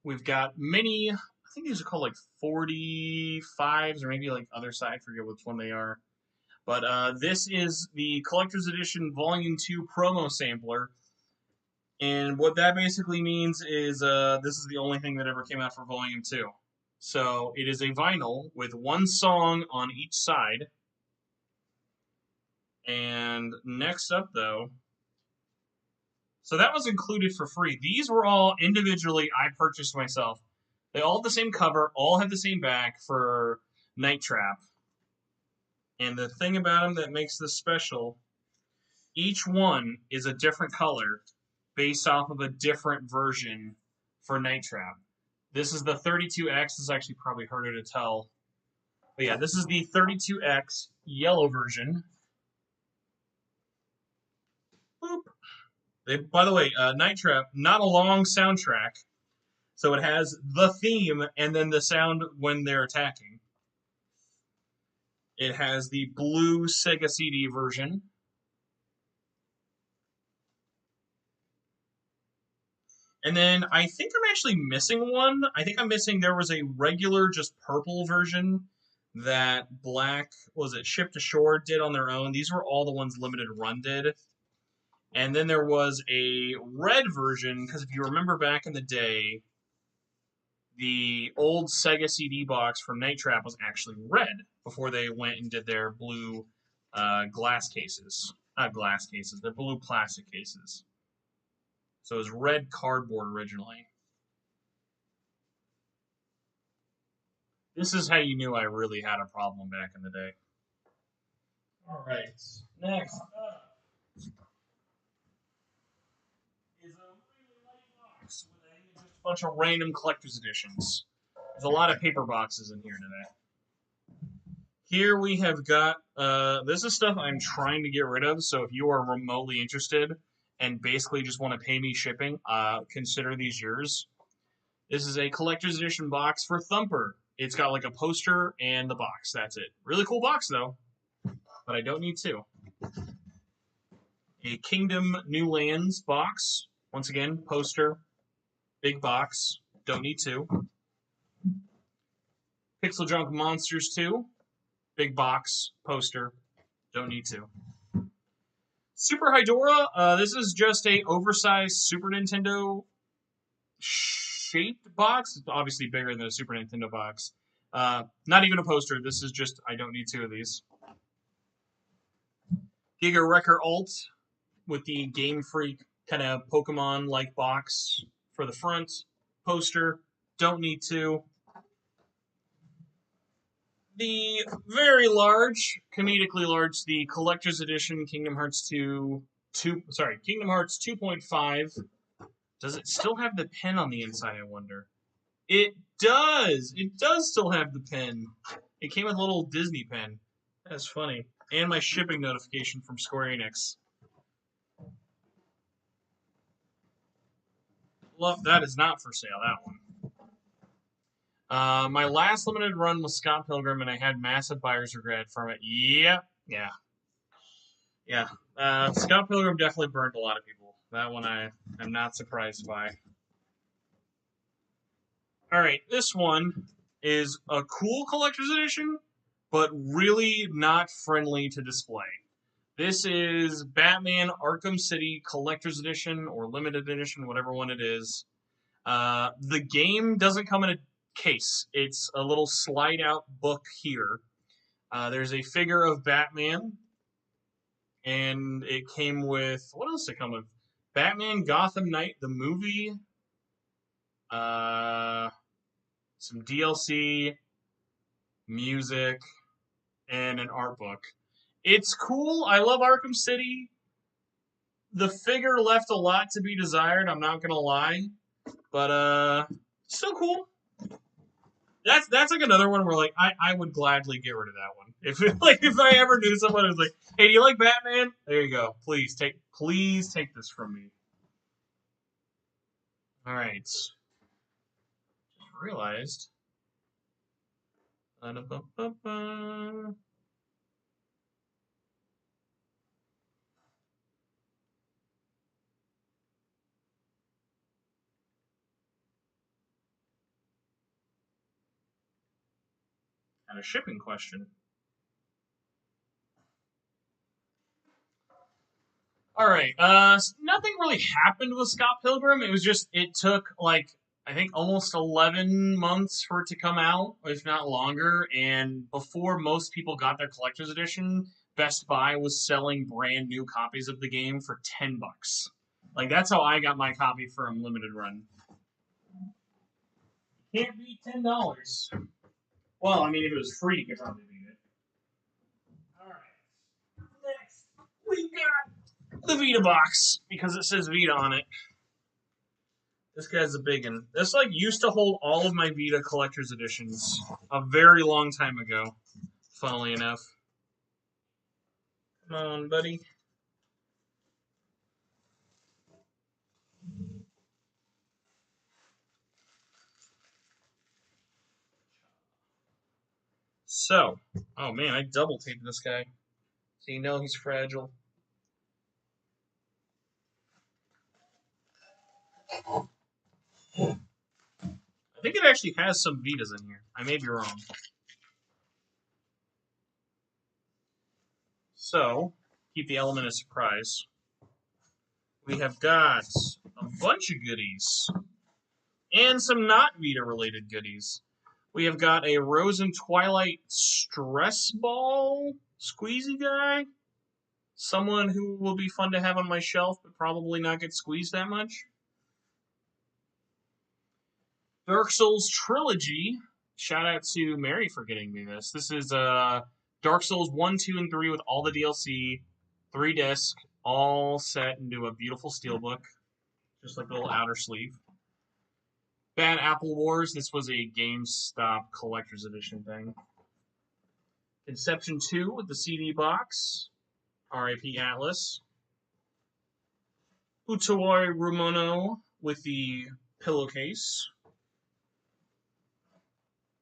we've got many, I think these are called like 45s or maybe like other side, I forget which one they are. But this is the Collector's Edition Volume 2 promo sampler. And what that basically means is this is the only thing that ever came out for Volume 2. So it is a vinyl with one song on each side. And next up, though, so that was included for free. These were all individually I purchased myself. They all have the same cover, all have the same back for Night Trap. And the thing about them that makes this special, each one is a different color based off of a different version for Night Trap. This is the 32X. This is actually probably harder to tell. But yeah, this is the 32X yellow version. Boop. By the way, Night Trap, not a long soundtrack. So it has the theme and then the sound when they're attacking. It has the blue Sega CD version. And then I think I'm actually missing one. I think I'm missing, there was a regular, just purple version that Black, was it Ship to Shore, did on their own. These were all the ones Limited Run did. And then there was a red version, because if you remember back in the day, the old Sega CD box from Night Trap was actually red before they went and did their blue glass cases. Not glass cases, they're blue plastic cases. So it was red cardboard originally. This is how you knew I really had a problem back in the day. All right, next up is a bunch of random collector's editions. There's a lot of paper boxes in here today. Here we have got, this is stuff I'm trying to get rid of, so if you are remotely interested and basically just want to pay me shipping, consider these yours. This is a collector's edition box for Thumper. It's got like a poster and the box, that's it. Really cool box though, but I don't need two. A Kingdom New Lands box. Once again, poster, big box, don't need two. Pixel Junk Monsters 2. Big box, poster, don't need to. Super Hydora, this is just a oversized Super Nintendo shaped box. It's obviously bigger than a Super Nintendo box. Not even a poster, this is just, I don't need two of these. Giga Wrecker Alt with the Game Freak kind of Pokemon-like box for the front. Poster, don't need two. The very large, comedically large, the collector's edition Kingdom Hearts Kingdom Hearts 2.5. Does it still have the pen on the inside, I wonder? It does! It does still have the pen. It came with a little Disney pen. That's funny. And my shipping notification from Square Enix. Well, that is not for sale, that one. My last limited run was Scott Pilgrim, and I had massive buyer's regret from it. Yeah. Scott Pilgrim definitely burned a lot of people. That one I am not surprised by. Alright, this one is a cool collector's edition, but really not friendly to display. This is Batman Arkham City Collector's Edition, or Limited Edition, whatever one it is. The game doesn't come in a case. It's a little slide out book here. There's a figure of Batman, and it came with, what else did it come with? Batman Gotham Knight, the movie, some DLC, music, and an art book. It's cool. I love Arkham City. The figure left a lot to be desired, I'm not gonna lie. But still cool. That's like another one where like I would gladly get rid of that one. If I ever knew someone who was like, hey, do you like Batman? There you go. Please take this from me. Alright. Just realized. Ba-da-ba-ba-ba. And a shipping question. Alright, nothing really happened with Scott Pilgrim. It was just, it took, like, I think almost 11 months for it to come out, if not longer, and before most people got their collector's edition, Best Buy was selling brand new copies of the game for $10. Like, that's how I got my copy from Limited Run. Can't beat $10. Well, I mean, if it was free, you could probably beat it. Alright. Next, we got the Vita box, because it says Vita on it. This guy's a big one. This, like, used to hold all of my Vita collector's editions a very long time ago, funnily enough. Come on, buddy. So, oh man, I double taped this guy. So you know he's fragile. I think it actually has some Vitas in here. I may be wrong. So, keep the element of surprise. We have got a bunch of goodies. And some not Vita-related goodies. We have got a Rose and Twilight stress ball squeezy guy. Someone who will be fun to have on my shelf, but probably not get squeezed that much. Dark Souls Trilogy. Shout out to Mary for getting me this. This is Dark Souls 1, 2, and 3 with all the DLC. 3 disc, all set into a beautiful steelbook. Just like a little outer sleeve. Bad Apple Wars. This was a GameStop collector's edition thing. Inception 2 with the CD box. R.I.P. Atlus. Utawari Rumono with the pillowcase.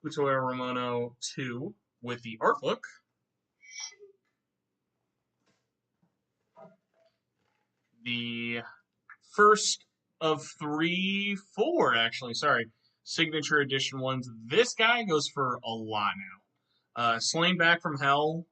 Utawari Rumono 2 with the art book. The first of four, actually, sorry, signature edition ones. This guy goes for a lot now. Slain Back from Hell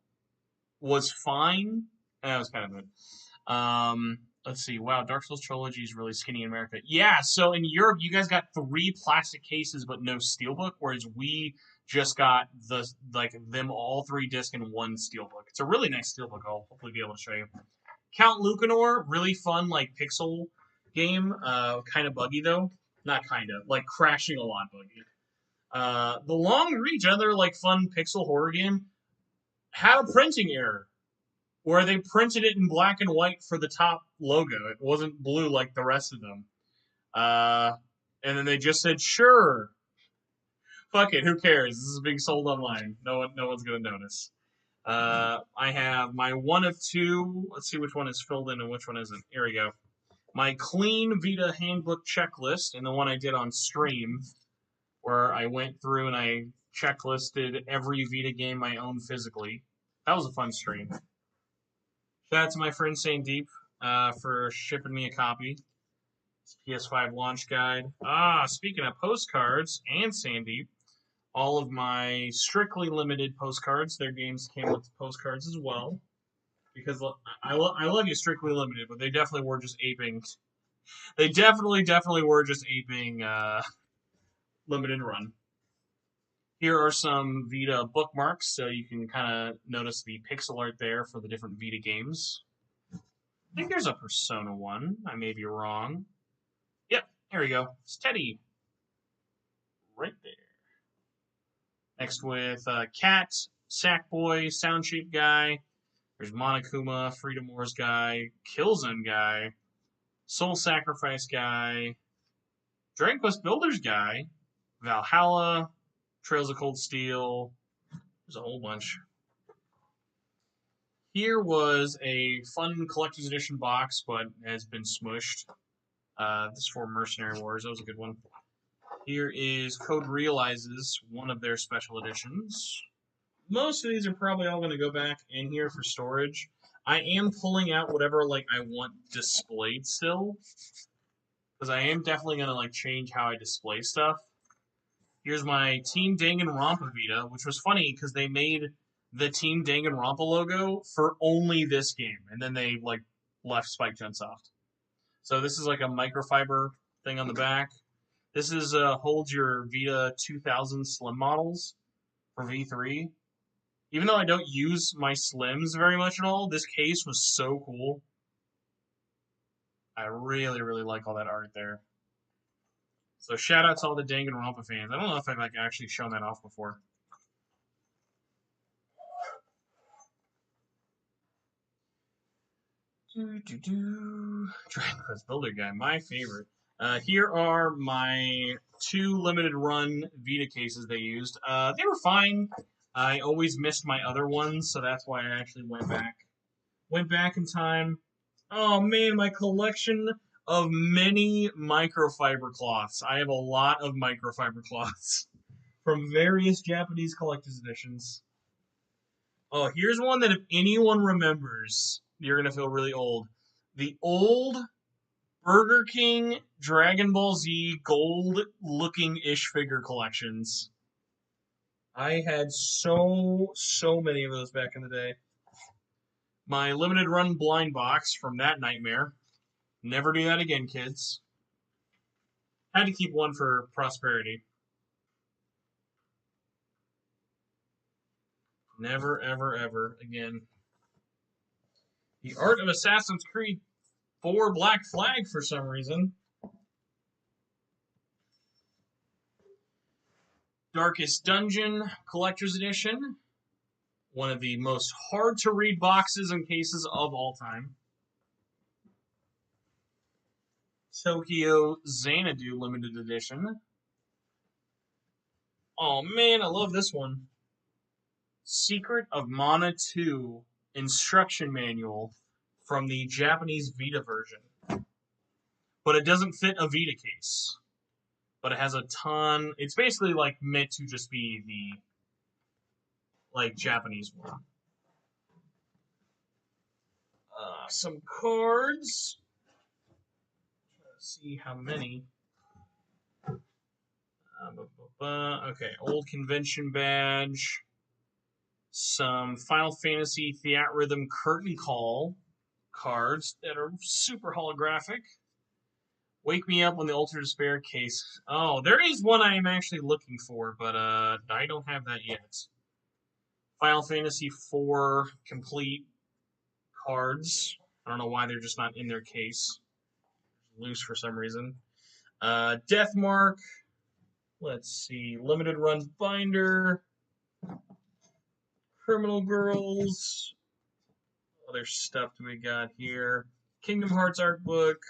was fine. That was kind of good. Let's see. Wow, Dark Souls Trilogy is really skinny in America. Yeah, so in Europe, you guys got 3 plastic cases but no steelbook, whereas we just got them all 3 disc in 1 steelbook. It's a really nice steelbook. I'll hopefully be able to show you. Count Lucanor, really fun, pixel game. Kind of buggy though. Not kind of, crashing a lot buggy. The Long Reach, other fun pixel horror game, had a printing error where they printed it in black and white for the top logo. It wasn't blue like the rest of them. And then they just said, sure, fuck it, who cares? This is being sold online. No one's gonna notice. I have my 1 of 2. Let's see which one is filled in and which one isn't. Here we go. My clean Vita handbook checklist, and the one I did on stream, where I went through and I checklisted every Vita game I own physically. That was a fun stream. Shout out to my friend Sandeep for shipping me a copy. It's PS5 launch guide. Speaking of postcards and Sandeep, all of my strictly limited postcards, their games came with postcards as well. Because I love you, strictly limited, but they definitely were just aping. They definitely were just aping limited run. Here are some Vita bookmarks, so you can kind of notice the pixel art there for the different Vita games. I think there's a Persona 1. I may be wrong. Yep, here we go. It's Teddy. Right there. Next with Cat, Sackboy, Sound Shape Guy. There's Monokuma, Freedom Wars Guy, Killzone Guy, Soul Sacrifice Guy, Dragon Quest Builders Guy, Valhalla, Trails of Cold Steel. There's a whole bunch. Here was a fun collector's edition box, but has been smushed. This is for Mercenary Wars. That was a good one. Here is Code Realizes, one of their special editions. Most of these are probably all going to go back in here for storage. I am pulling out whatever I want displayed still, because I am definitely going to change how I display stuff. Here's my Team Danganronpa Vita, which was funny because they made the Team Danganronpa logo for only this game, and then they left Spike Chunsoft. So this is a microfiber thing on the back. This is holds your Vita 2000 Slim models for V3. Even though I don't use my Slims very much at all, this case was so cool. I really, really like all that art there. So shout out to all the Danganronpa fans. I don't know if I've actually shown that off before. Dragon Quest Builder Guy, my favorite. Here are my 2 limited run Vita cases they used. They were fine. I always missed my other ones, so that's why I actually went back. Went back in time. Oh man, my collection of many microfiber cloths. I have a lot of microfiber cloths from various Japanese collector's editions. Oh, here's one that if anyone remembers, you're going to feel really old. The old Burger King Dragon Ball Z gold-looking-ish figure collections. I had so many of those back in the day. My limited run blind box from that nightmare. Never do that again, kids. Had to keep one for prosperity. Never, ever, ever again. The Art of Assassin's Creed 4 Black Flag for some reason. Darkest Dungeon Collector's Edition. One of the most hard-to-read boxes and cases of all time. Tokyo Xanadu Limited Edition. Oh man, I love this one. Secret of Mana 2 instruction manual from the Japanese Vita version. But it doesn't fit a Vita case. But it has a ton. It's basically like meant to just be the like Japanese one. Some cards. Let's see how many. Okay, old convention badge. Some Final Fantasy Theatrhythm Curtain Call cards that are super holographic. Wake Me Up when the Ultra Despair case. Oh, there is one I am actually looking for, but I don't have that yet. Final Fantasy IV complete cards. I don't know why they're just not in their case. Loose for some reason. Deathmark. Let's see. Limited run binder. Criminal Girls. Other stuff do we got here? Kingdom Hearts art book.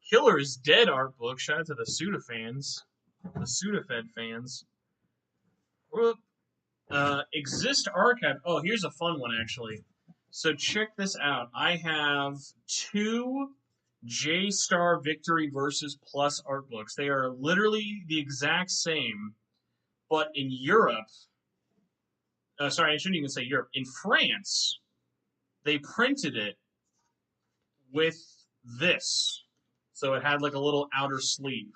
Killer is Dead art book. Shout out to the Suda fans. The Sudafed fans. Exist archive. Oh, here's a fun one actually. So check this out. I have 2 J-Star Victory Versus Plus art books. They are literally the exact same, but in Europe, sorry, I shouldn't even say Europe. In France, they printed it with this. So it had like a little outer sleeve.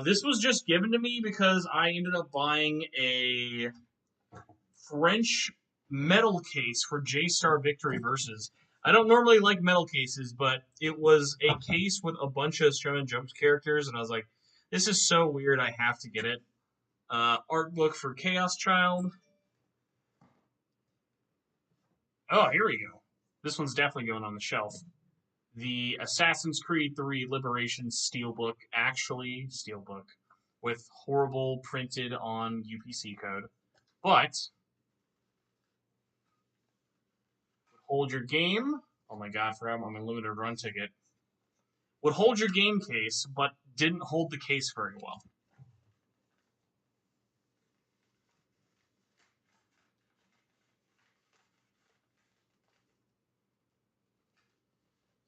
This was just given to me because I ended up buying a French metal case for J-Star Victory Versus. I don't normally like metal cases, but it was a case with a bunch of Shonen Jump characters, and I was like, this is so weird, I have to get it. Art book for Chaos Child. Oh, here we go. This one's definitely going on the shelf. The Assassin's Creed 3 Liberation Steelbook, actually Steelbook, with horrible printed on UPC code. But hold your game. Oh my god, I forgot I'm a limited run ticket. Would hold your game case, but didn't hold the case very well.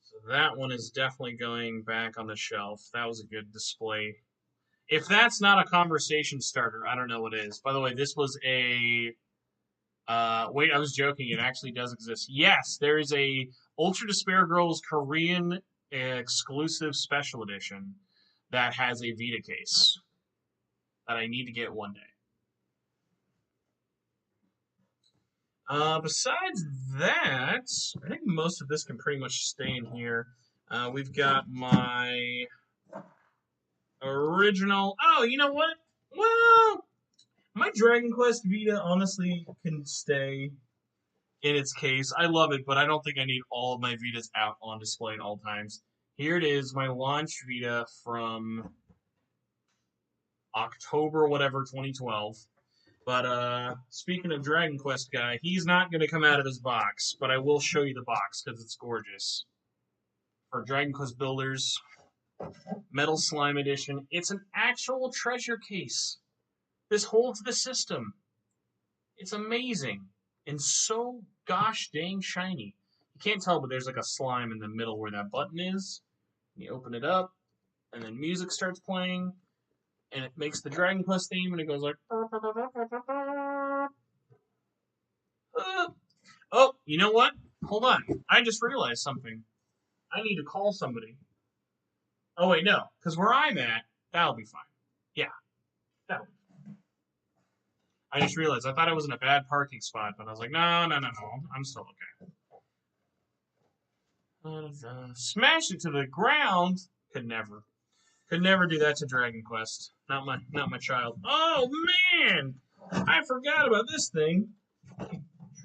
So that one is definitely going back on the shelf. That was a good display. If that's not a conversation starter, I don't know what is. By the way, this was a wait, I was joking. It actually does exist. Yes, there is a Ultra Despair Girls Korean exclusive special edition that has a Vita case that I need to get one day. Besides that, I think most of this can pretty much stay in here. We've got my original. Oh, you know what? Well, my Dragon Quest Vita honestly can stay in its case. I love it, but I don't think I need all of my Vitas out on display at all times. Here it is, my launch Vita from October, whatever, 2012. But speaking of Dragon Quest guy, he's not going to come out of his box, but I will show you the box because it's gorgeous. For Dragon Quest Builders, Metal Slime Edition. It's an actual treasure case. This holds the system. It's amazing and so gosh dang shiny. You can't tell, but there's like a slime in the middle where that button is. You open it up, and then music starts playing, and it makes the Dragon Quest theme, and it goes like. Oh, you know what? Hold on. I just realized something. I need to call somebody. Oh, wait, no. Because where I'm at, that'll be fine. Yeah, that'll be fine. I just realized I thought I was in a bad parking spot, but I was like, no. I'm still okay. Smash it to the ground. Could never. Could never do that to Dragon Quest. Not my child. Oh, man! I forgot about this thing.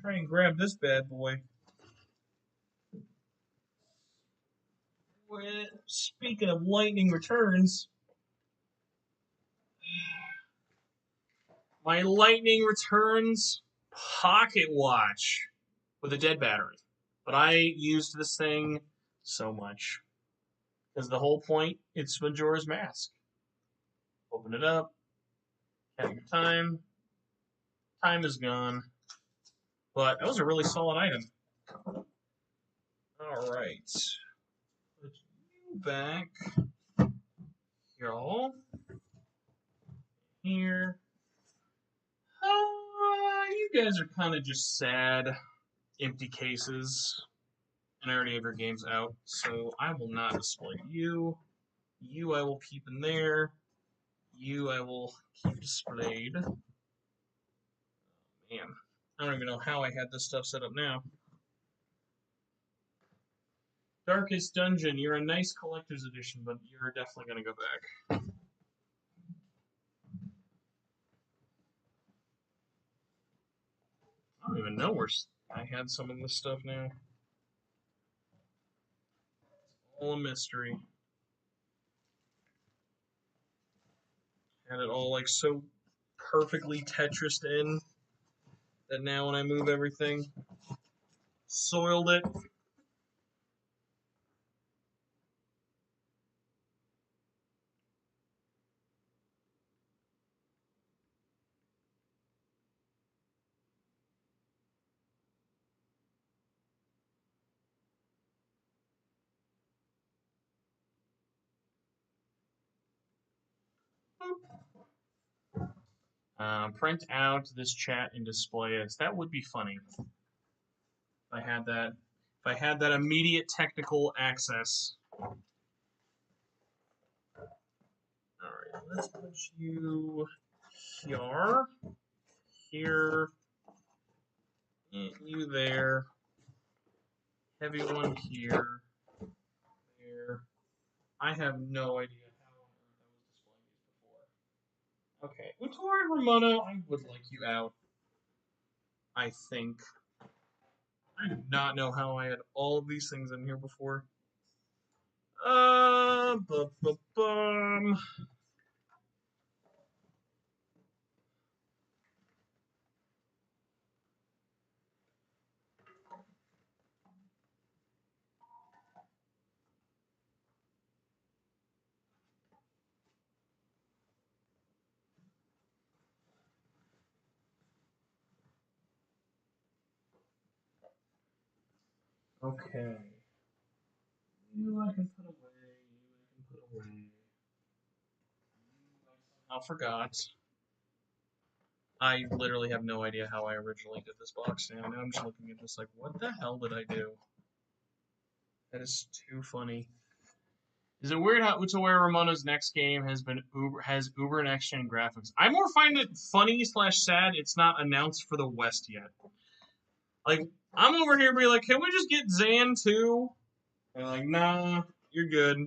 Try and grab this bad boy. Speaking of lightning returns, my lightning returns pocket watch with a dead battery. But I used this thing so much. Because the whole point, it's Majora's Mask. Open it up. Having time. Time is gone. But that was a really solid item. Alright. Put you back. Y'all. Here. You guys are kind of just sad, empty cases. And I already have your games out, so I will not display you. You I will keep in there. You I will keep displayed. Man, I don't even know how I had this stuff set up now. Darkest Dungeon, you're a nice collector's edition, but you're definitely going to go back. I don't even know where I had some of this stuff now. It's all a mystery. Had it all like so perfectly Tetrised in that now when I move everything, soiled it. Print out this chat and display it. That would be funny. If I had that. If I had that immediate technical access. Alright, let's put you here. Here. You there. Heavy one here. There. I have no idea how on earth I was displaying these before. Okay, Utori Ramona, I would like you out. I think. I do not know how I had all of these things in here before. Bum. Okay. You I can put away. You I can put away. I forgot. I literally have no idea how I originally did this box now. Now I'm just looking at this like, what the hell did I do? That is too funny. Is it weird how Utaware Ramona's next game has Uber next gen graphics? I more find it funny / sad it's not announced for the West yet. Like, I'm over here being like, can we just get Zan too? And like, nah, you're good.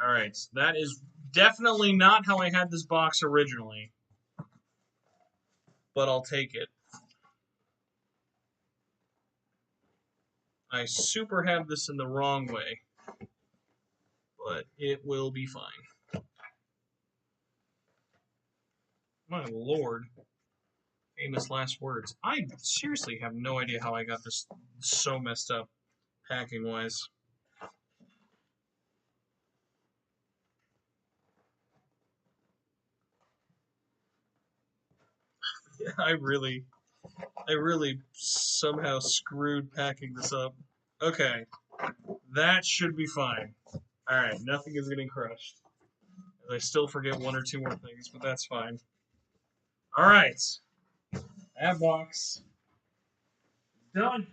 Alright, so that is definitely not how I had this box originally. But I'll take it. I super have this in the wrong way. But it will be fine. My lord. Famous last words. I seriously have no idea how I got this so messed up, packing-wise. Yeah, I really somehow screwed packing this up. Okay, that should be fine. Alright, nothing is getting crushed. I still forget one or two more things, but that's fine. Alright, that box done.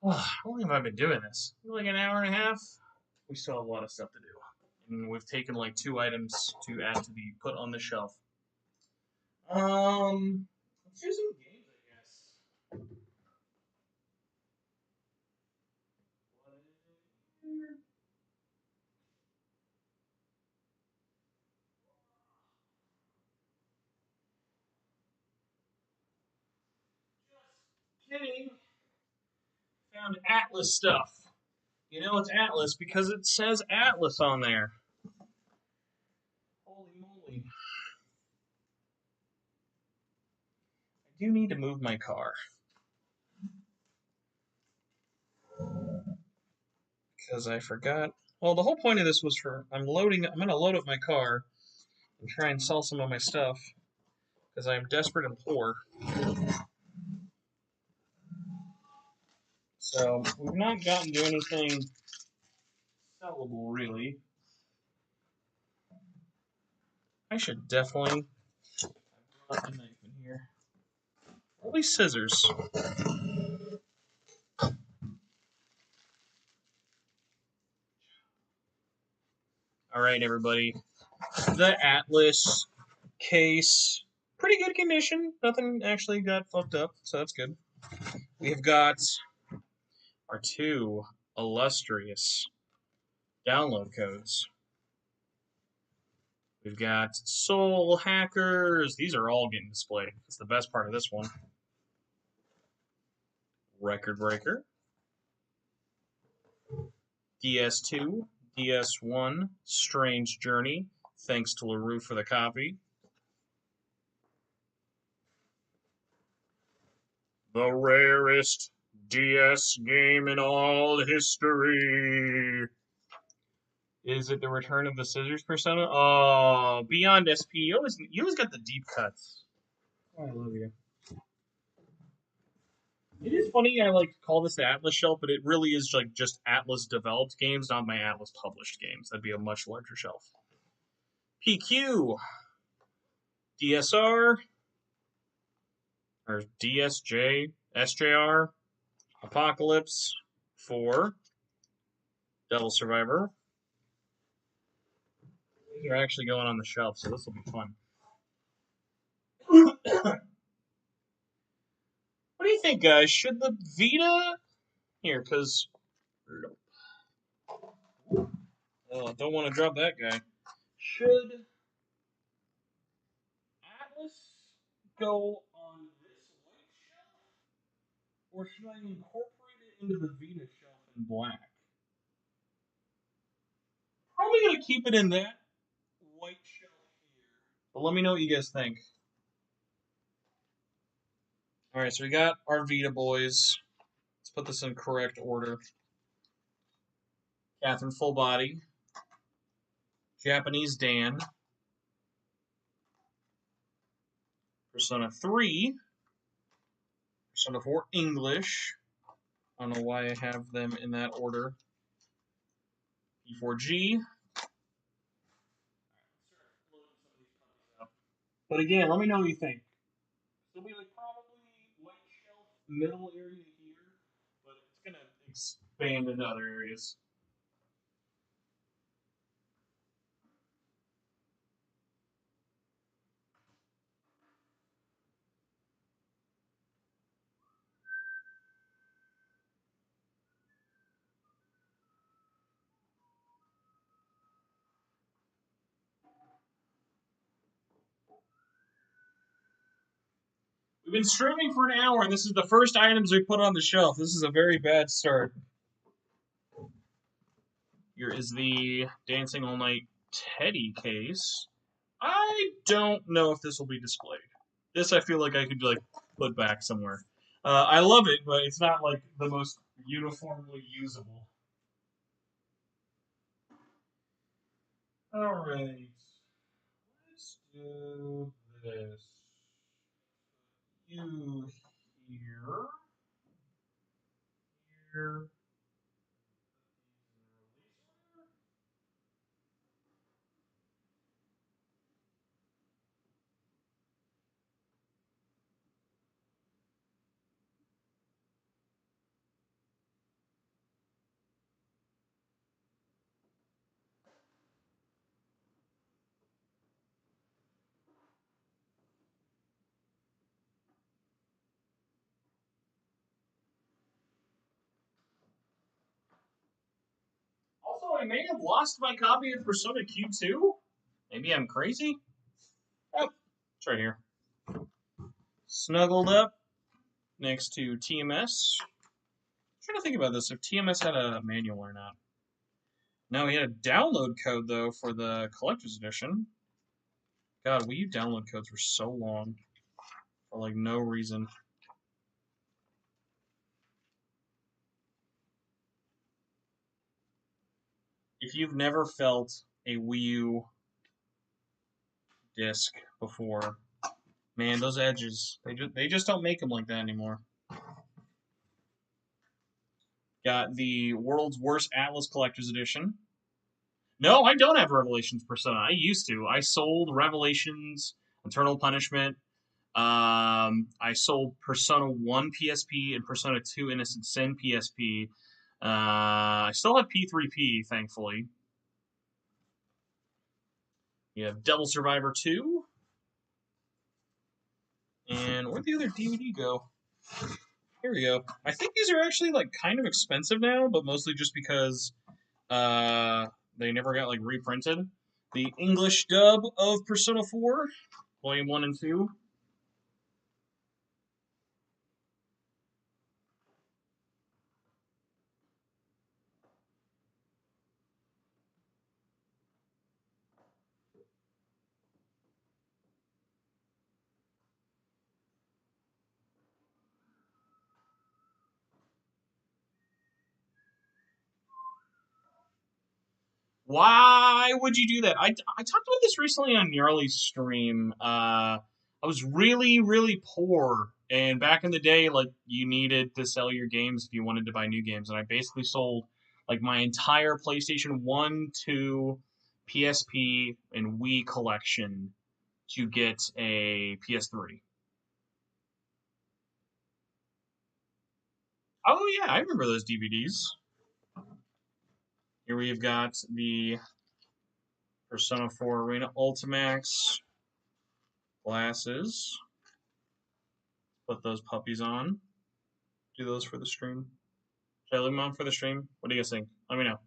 Oh, how long have I been doing this? Like an hour and a half? We still have a lot of stuff to do. And we've taken like 2 items to add to the put on the shelf. Let's do some games, I guess. Just kidding. Found Atlus stuff. You know it's Atlus because it says Atlus on there. Holy moly. I do need to move my car. Because I forgot. Well, the whole point of this was for I'm gonna load up my car and try and sell some of my stuff because I am desperate and poor. So we've not gotten to anything sellable really. I should definitely put a knife in here. At least scissors. All right, everybody. The Atlus case, pretty good condition. Nothing actually got fucked up, so that's good. We've got our two illustrious download codes. We've got Soul Hackers. These are all getting displayed. It's the best part of this one. Record Breaker. DS2, DS1, Strange Journey. Thanks to LaRue for the copy. The rarest DS game in all history. Is it the Return of the Scissors Persona? Oh, Beyond SP. You always got the deep cuts. Oh, I love you. It is funny I call this the Atlus shelf, but it really is just Atlus developed games, not my Atlus published games. That'd be a much larger shelf. PQ, DSR, or DSJ, SJR, Apocalypse, 4, Devil Survivor. These are actually going on the shelf, so this will be fun. What do you think, guys? Should the Vita... Here, because... Oh, don't want to drop that guy. Should Atlus go on this white shelf, or should I incorporate it into the Vita shelf in black? Probably going to keep it in that white shelf here. But let me know what you guys think. Alright, so we got our Vita boys. Let's put this in correct order. Catherine Full Body. Japanese Dan. Persona 3. Persona 4 English. I don't know why I have them in that order. P4G. But again, let me know what you think. It'll be probably white shelf middle area here, but it's gonna expand into other areas. We've been streaming for an hour, and this is the first items we put on the shelf. This is a very bad start. Here is the Dancing All Night Teddy case. I don't know if this will be displayed. This I feel like I could put back somewhere. I love it, but it's not the most uniformly usable. All right, let's do this. You here, here. Also, I may have lost my copy of Persona Q2. Maybe I'm crazy. Oh, it's right here. Snuggled up next to TMS. I'm trying to think about this, if TMS had a manual or not. No, he had a download code, though, for the collector's edition. God, Wii U download codes were so long. For, no reason. If you've never felt a Wii U disc before, man, those edges, they just don't make them like that anymore. Got the world's worst Atlus Collector's Edition. No, I don't have Revelations Persona. I used to. I sold Revelations, Eternal Punishment. I sold Persona 1 PSP and Persona 2 Innocent Sin PSP. I still have P3P, thankfully. You have Devil Survivor 2. And where'd the other DVD go? Here we go. I think these are actually like kind of expensive now, but mostly just because they never got like reprinted. The English dub of Persona 4, Volume 1 and 2. Why would you do that? I talked about this recently on Gnarly's stream. I was really, really poor. And back in the day, like, you needed to sell your games if you wanted to buy new games. And I basically sold, like, my entire PlayStation 1, 2, PSP, and Wii collection to get a PS3. Oh, yeah, I remember those DVDs. Here we've got the Persona 4 Arena Ultimax glasses. Put those puppies on. Do those for the stream. Should I leave them on for the stream? What do you guys think? Let me know.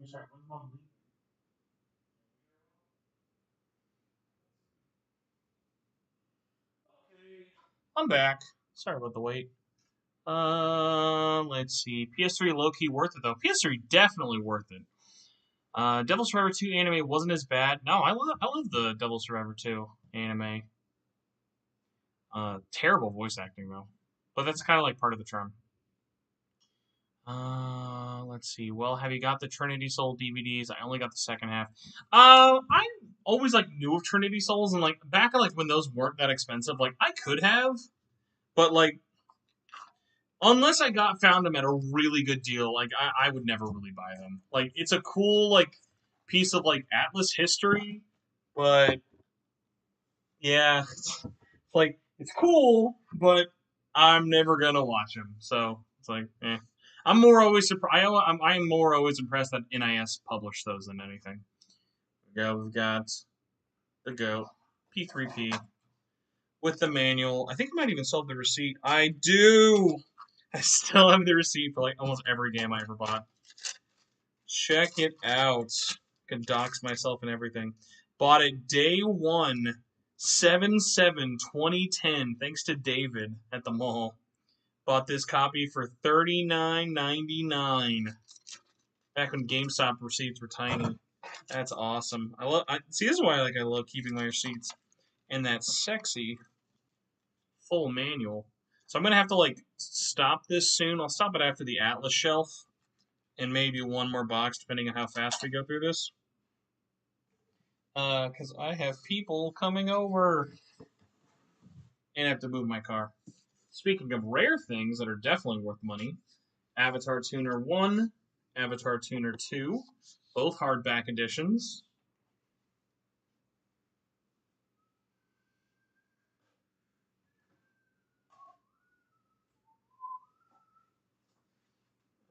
Sorry, when's mom leaving? Okay. I'm back. Sorry about the wait. Let's see. PS3 low key worth it though. PS3 definitely worth it. Devil Survivor 2 anime wasn't as bad. No, I love the Devil Survivor 2 anime. Terrible voice acting though, but that's kind of like part of the charm. Let's see. Well, have you got the Trinity Soul DVDs? I only got the second half. I always like knew of Trinity Souls, and like back like when those weren't that expensive, like I could have, but like Unless I found them at a really good deal, like I would never really buy them. Like it's a cool like piece of like Atlus history, but yeah, it's like it's cool, but I'm never gonna watch them. So it's like, eh. I'm more always surprised. I'm more always impressed that NIS published those than anything. We've got the GOAT P3P with the manual. I think I might even still have the receipt. I do. I still have the receipt for like almost every game I ever bought. Check it out. I can dox myself and everything. Bought it day one, 7/7/2010. Thanks to David at the mall. Bought this copy for $39.99. Back when GameStop receipts were tiny. That's awesome. See. This is why I love keeping my receipts and that sexy full manual. So I'm gonna have to like stop this soon. I'll stop it after the Atlus shelf, and maybe one more box depending on how fast we go through this. Because I have people coming over, and I have to move my car. Speaking of rare things that are definitely worth money, Avatar Tuner 1, Avatar Tuner 2, both hardback editions.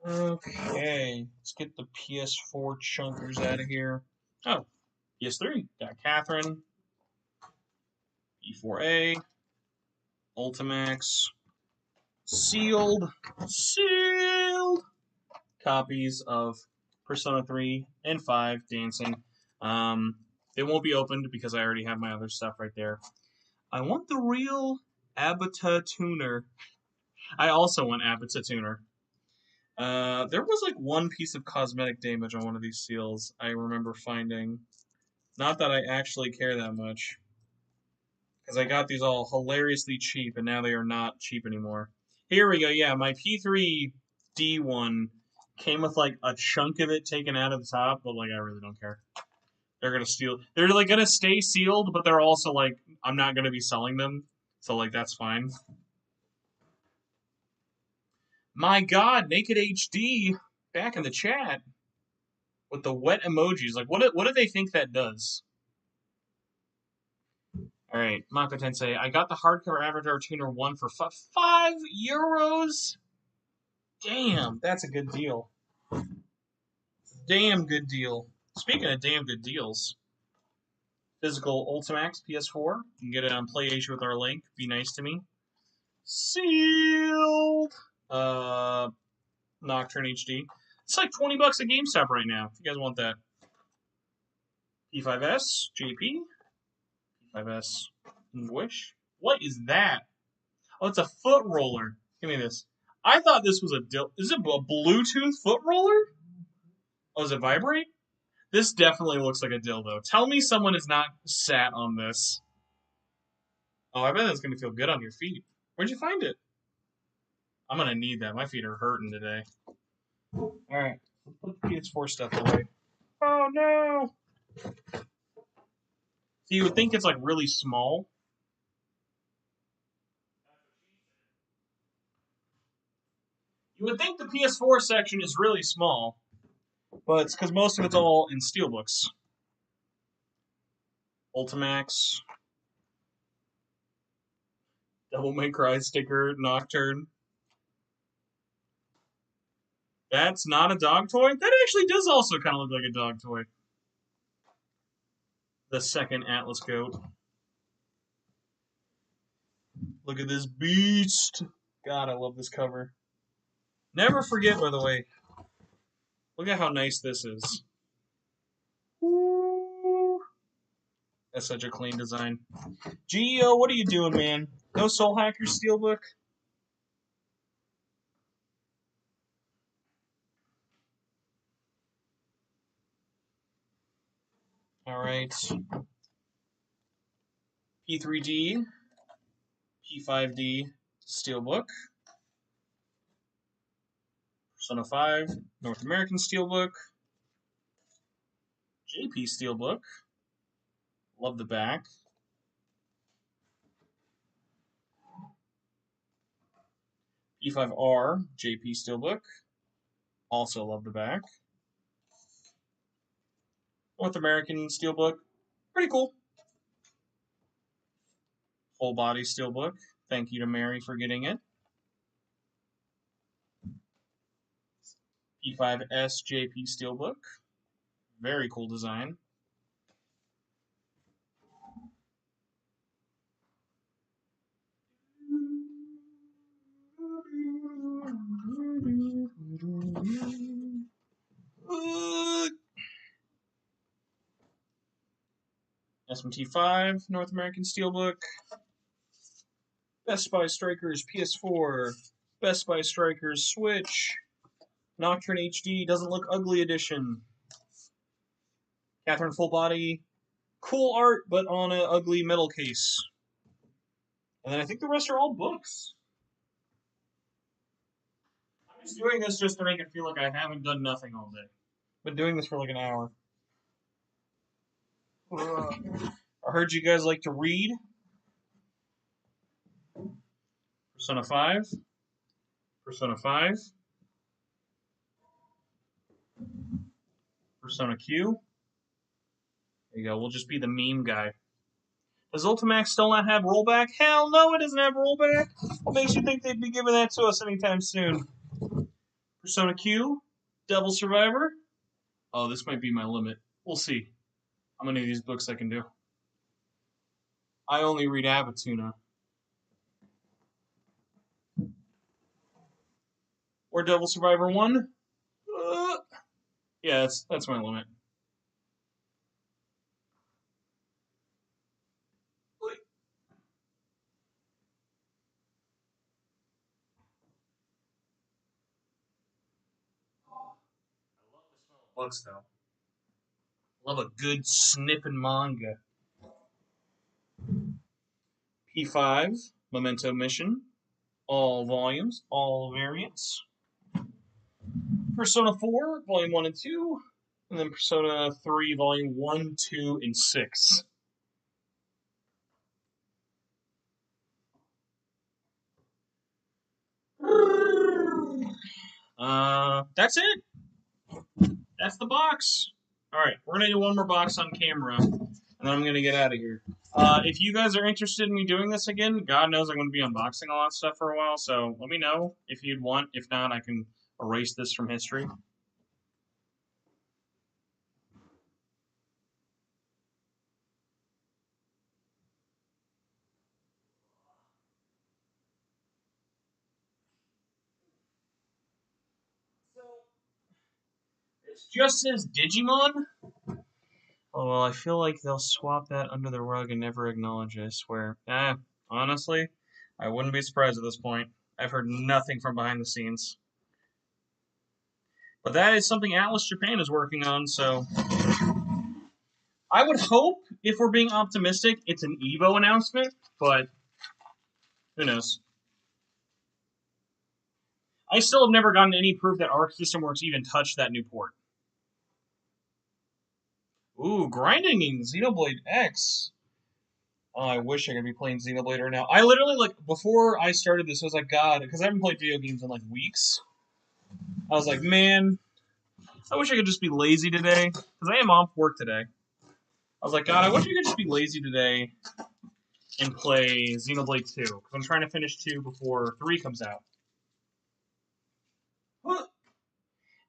Okay, let's get the PS4 chunkers out of here. Oh, PS3. Got Catherine, E4A, Ultimax, sealed copies of Persona 3 and 5 Dancing. They won't be opened because I already have my other stuff right there. I want the real Abata Tuner. I also want Abata Tuner. There was like one piece of cosmetic damage on one of these seals I remember finding. Not that I actually care that much. Because I got these all hilariously cheap, and now they are not cheap anymore. Here we go. Yeah, my P3D one came with like a chunk of it taken out of the top, but like I really don't care. They're gonna steal. They're like gonna stay sealed, but they're also like I'm not gonna be selling them, so like that's fine. My God, Naked HD back in the chat with the wet emojis. Like what do they think that does? All right, Manga Tensei. I got the hardcover Avatar Tuner 1 for €5. Damn, that's a good deal. Damn good deal. Speaking of damn good deals, physical Ultimax PS4. You can get it on PlayAsia with our link. Be nice to me. Sealed. Nocturne HD. It's like $20 at GameStop right now. If you guys want that. P5S, JP. P5S, Wish. What is that? Oh, it's a foot roller. Give me this. I thought this was is it a Bluetooth foot roller? Oh, does it vibrate? This definitely looks like a dildo. Tell me someone has not sat on this. Oh, I bet that's going to feel good on your feet. Where'd you find it? I'm going to need that. My feet are hurting today. Alright, put the PS4 stuff away. Oh, no! So you would think it's like really small. You would think the PS4 section is really small, but it's because most of it's all in steelbooks. Ultimax, Devil May Cry sticker, Nocturne. That's not a dog toy? That actually does also kind of look like a dog toy. The second Atlus goat. Look at this beast. God, I love this cover. Never forget, by the way. Look at how nice this is. Ooh. That's such a clean design. Geo, what are you doing, man? No Soul Hackers Steelbook? Alright. P3D, P5D Steelbook. Persona 5, North American Steelbook. JP Steelbook. Love the back. E5R JP Steelbook. Also love the back. North American Steelbook. Pretty cool. Full body Steelbook. Thank you to Mary for getting it. E5S JP Steelbook. Very cool design. SMT5 North American Steelbook. Best Buy Strikers PS4. Best Buy Strikers Switch. Nocturne HD Doesn't Look Ugly Edition. Catherine Full Body. Cool art, but on an ugly metal case. And then I think the rest are all books. I'm just doing this just to make it feel like I haven't done nothing all day. Been doing this for like an hour. I heard you guys like to read. Persona 5. Persona 5. Persona Q. There you go. We'll just be the meme guy. Does Ultimax still not have rollback? Hell no, it doesn't have rollback. What makes you think they'd be giving that to us anytime soon? Persona Q. Devil Survivor. Oh, this might be my limit. We'll see how many of these books I can do. I only read Avatuna. Or Devil Survivor 1. Yeah, that's my limit. I love the smell of books, though. Love a good snipping manga. P5, Memento Mission. All volumes, all variants. Persona 4, Volume 1 and 2. And then Persona 3, Volume 1, 2, and 6. That's it. That's the box. Alright, we're going to do one more box on camera, and then I'm going to get out of here. If you guys are interested in me doing this again, God knows I'm going to be unboxing a lot of stuff for a while, so let me know if you'd want. If not, I can erase this from history. So, this just says Digimon. Oh, well, I feel like they'll swap that under the rug and never acknowledge it, I swear. Honestly, I wouldn't be surprised at this point. I've heard nothing from behind the scenes. But that is something Atlus Japan is working on, so I would hope, if we're being optimistic, it's an Evo announcement, but who knows. I still have never gotten any proof that Arc System Works even touched that new port. Ooh, grinding in Xenoblade X. Oh, I wish I could be playing Xenoblade right now. I literally, like, before I started this, I was like, God, because I haven't played video games in, like, weeks. I was like, man, I wish I could just be lazy today, because I am off work today. I was like, God, I wish I could just be lazy today and play Xenoblade 2, because I'm trying to finish 2 before 3 comes out.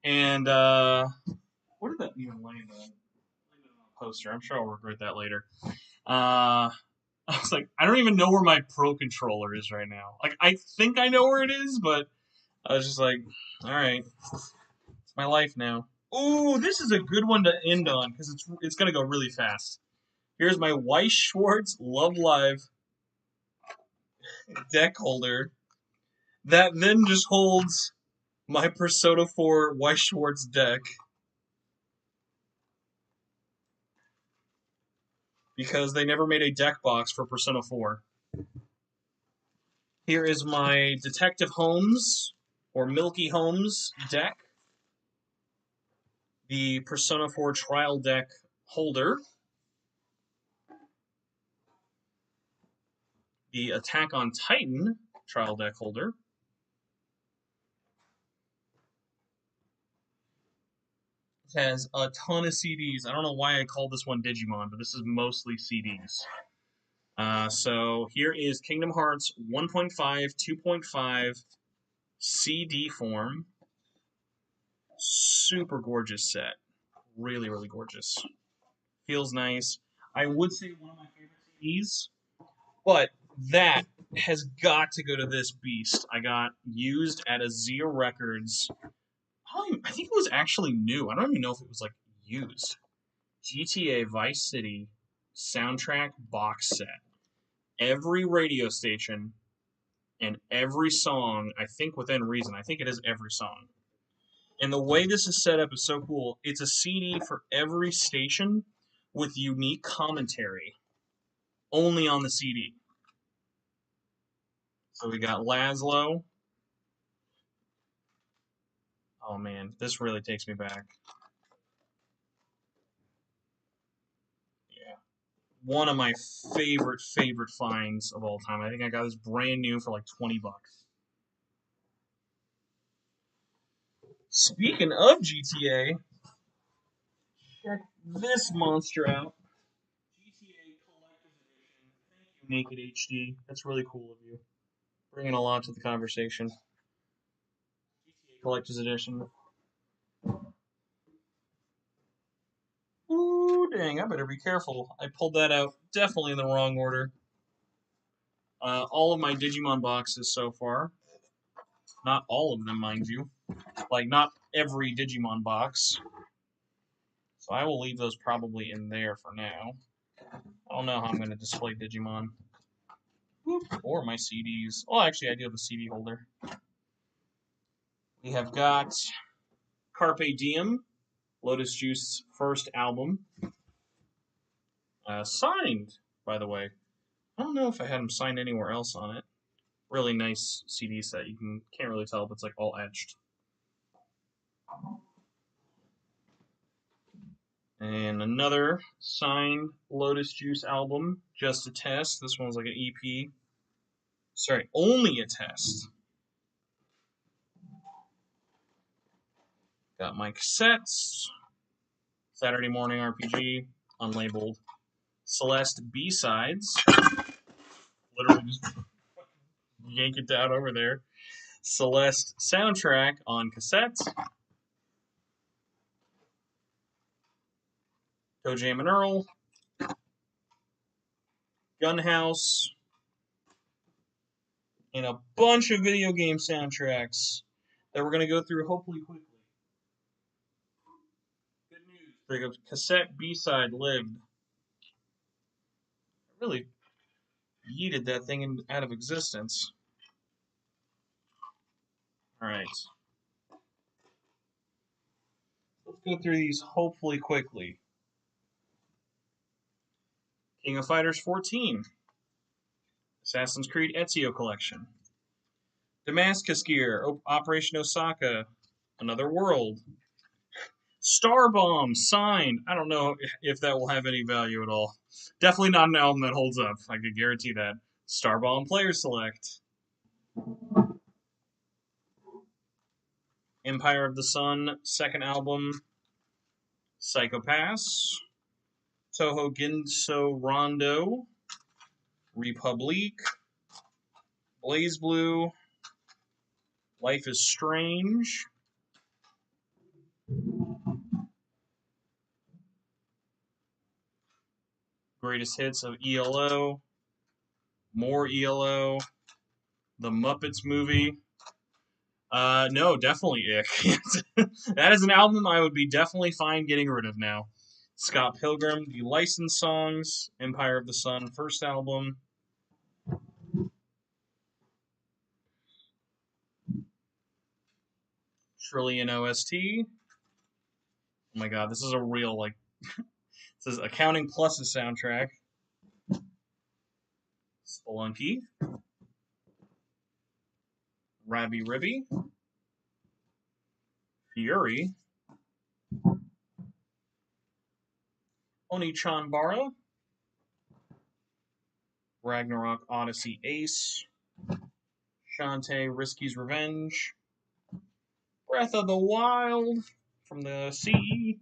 And, what did that even land on? Poster. I'm sure I'll regret that later. I was like, I don't even know where my Pro Controller is right now. Like, I think I know where it is, but I was just like, alright. It's my life now. Ooh, this is a good one to end on, because it's going to go really fast. Here's my Weiss Schwartz Love Live deck holder that then just holds my Persona 4 Weiss Schwartz deck. Because they never made a deck box for Persona 4. Here is my Detective Holmes, or Milky Holmes deck. The Persona 4 trial deck holder. The Attack on Titan trial deck holder. It has a ton of CDs. I don't know why I called this one Digimon, but this is mostly CDs. So here is Kingdom Hearts 1.5, 2.5 CD form. Super gorgeous set. Really, really gorgeous. Feels nice. I would say one of my favorite CDs, but that has got to go to this beast. I got used at a Zia Records. I think it was actually new. I don't even know if it was like used. GTA Vice City soundtrack box set. Every radio station and every song, I think within reason. I think it is every song. And the way this is set up is so cool. It's a CD for every station with unique commentary only on the CD. So we got Laszlo. Oh man, this really takes me back. Yeah. One of my favorite finds of all time. I think I got this brand new for like 20 bucks. Speaking of GTA, check this monster out. GTA Collector's Edition. Thank you, Naked HD. That's really cool of you. Bringing a lot to the conversation. GTA Collector's Edition. Ooh, dang, I better be careful. I pulled that out definitely in the wrong order. All of my Digimon boxes so far. Not all of them, mind you. Like, not every Digimon box. So I will leave those probably in there for now. I don't know how I'm going to display Digimon. Or my CDs. Oh, actually, I do have a CD holder. We have got Carpe Diem, Lotus Juice's first album. Signed, by the way. I don't know if I had him signed anywhere else on it. Really nice CD set. You can't really tell, but it's like all etched. And another signed Lotus Juice album, Just a Test. This one's like an EP. Sorry, only a test. Got my cassettes. Saturday Morning RPG, unlabeled. Celeste B-sides. Literally just yank it down over there. Celeste soundtrack on cassette. Toe Jam and Earl. Gunhouse. And a bunch of video game soundtracks that we're going to go through hopefully quickly. Good news. The cassette B-side lived. I really yeeted that thing out of existence. Alright. Let's go through these hopefully quickly. King of Fighters 14. Assassin's Creed Ezio Collection. Damascus Gear, Operation Osaka, Another World. Star Bomb, signed. I don't know if that will have any value at all. Definitely not an album that holds up. I could guarantee that. Star Bomb Player Select. Empire of the Sun, second album. Psychopaths. Toho Ginso Rondo. Republic. Blaze Blue. Life is Strange. Greatest hits of ELO. More ELO. The Muppets movie. No, definitely ick. That is an album I would be definitely fine getting rid of now. Scott Pilgrim, the licensed songs, Empire of the Sun, first album. Trillion OST. Oh my god, this is a real, like, this is Accounting Plus' soundtrack. Spelunky. Rabby Ribby. Fury. Oni-chan-bara. Ragnarok Odyssey Ace. Shantae Risky's Revenge. Breath of the Wild. from the sea.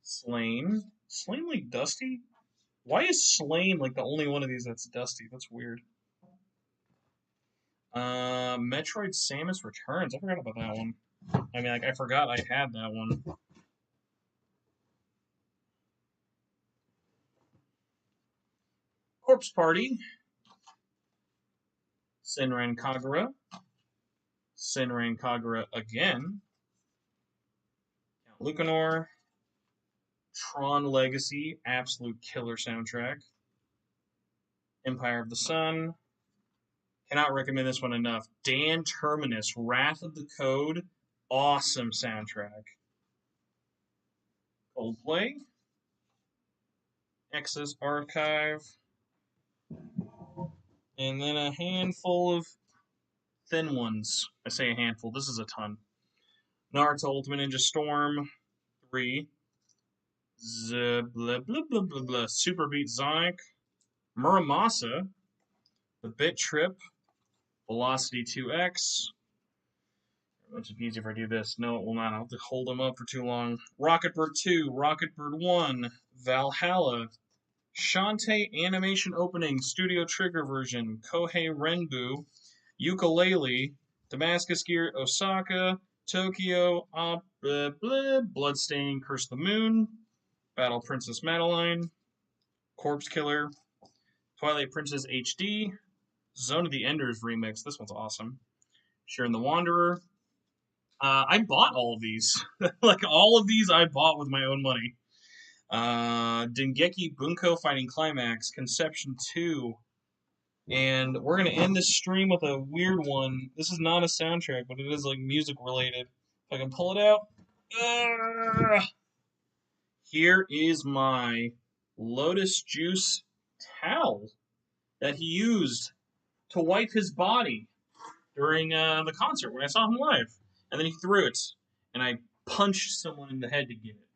Slain. Slain like Dusty? Why is Slain like the only one of these that's Dusty? That's weird. Metroid Samus Returns. I forgot about that one. I mean, like, I forgot I had that one. Corpse Party. Senran Kagura. Senran Kagura again. Count Lucanor. Tron Legacy. Absolute killer soundtrack. Empire of the Sun. Cannot recommend this one enough. Dan Terminus, Wrath of the Code. Awesome soundtrack. Coldplay. X's Archive. And then a handful of thin ones. I say a handful. This is a ton. Naruto Ultimate Ninja Storm 3. Blah, blah, blah, blah, blah. Super Beat Sonic. Muramasa. The Bit Trip. Velocity 2X. Much easier if I do this. No, it will not. I'll have to hold them up for too long. Rocket Bird 2. Rocket Bird 1. Valhalla. Shantae Animation Opening. Studio Trigger version. Kohei Renbu. Ukulele. Damascus Gear Osaka. Tokyo. Bloodstain Curse the Moon. Battle Princess Madeline. Corpse Killer. Twilight Princess HD. Zone of the Enders remix. This one's awesome. Sharon the Wanderer. I bought all of these. Like, all of these I bought with my own money. Dengeki Bunko Fighting Climax, Conception 2. And we're going to end this stream with a weird one. This is not a soundtrack, but it is, like, music related. If I can pull it out. Here is my Lotus Juice towel that he used to wipe his body during the concert when I saw him live. And then he threw it, and I punched someone in the head to get it.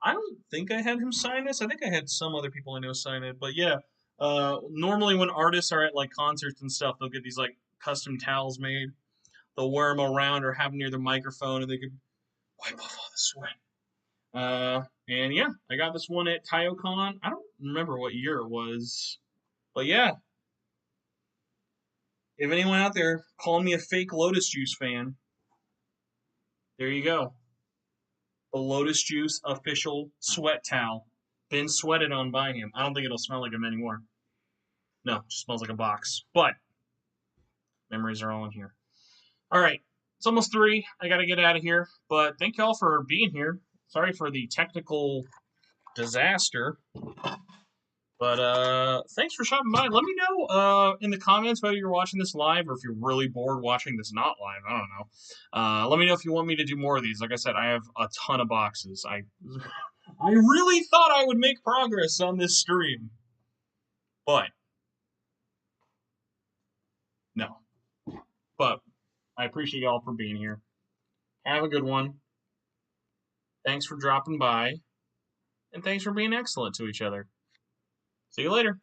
I don't think I had him sign this. I think I had some other people I know sign it. But yeah, normally when artists are at like concerts and stuff, they'll get these like custom towels made. They'll wear them around or have them near the microphone, and they can wipe off all the sweat. And yeah, I got this one at TaioCon. I don't remember what year it was, but yeah. If anyone out there calling me a fake Lotus Juice fan, there you go. The Lotus Juice official sweat towel. Been sweated on by him. I don't think it'll smell like him anymore. No, it just smells like a box. But memories are all in here. All right. It's almost 3. I got to get out of here. But thank y'all for being here. Sorry for the technical disaster. But thanks for stopping by. Let me know in the comments whether you're watching this live or if you're really bored watching this not live. I don't know. Let me know if you want me to do more of these. Like I said, I have a ton of boxes. I really thought I would make progress on this stream. But no. But I appreciate y'all for being here. Have a good one. Thanks for dropping by. And thanks for being excellent to each other. See you later.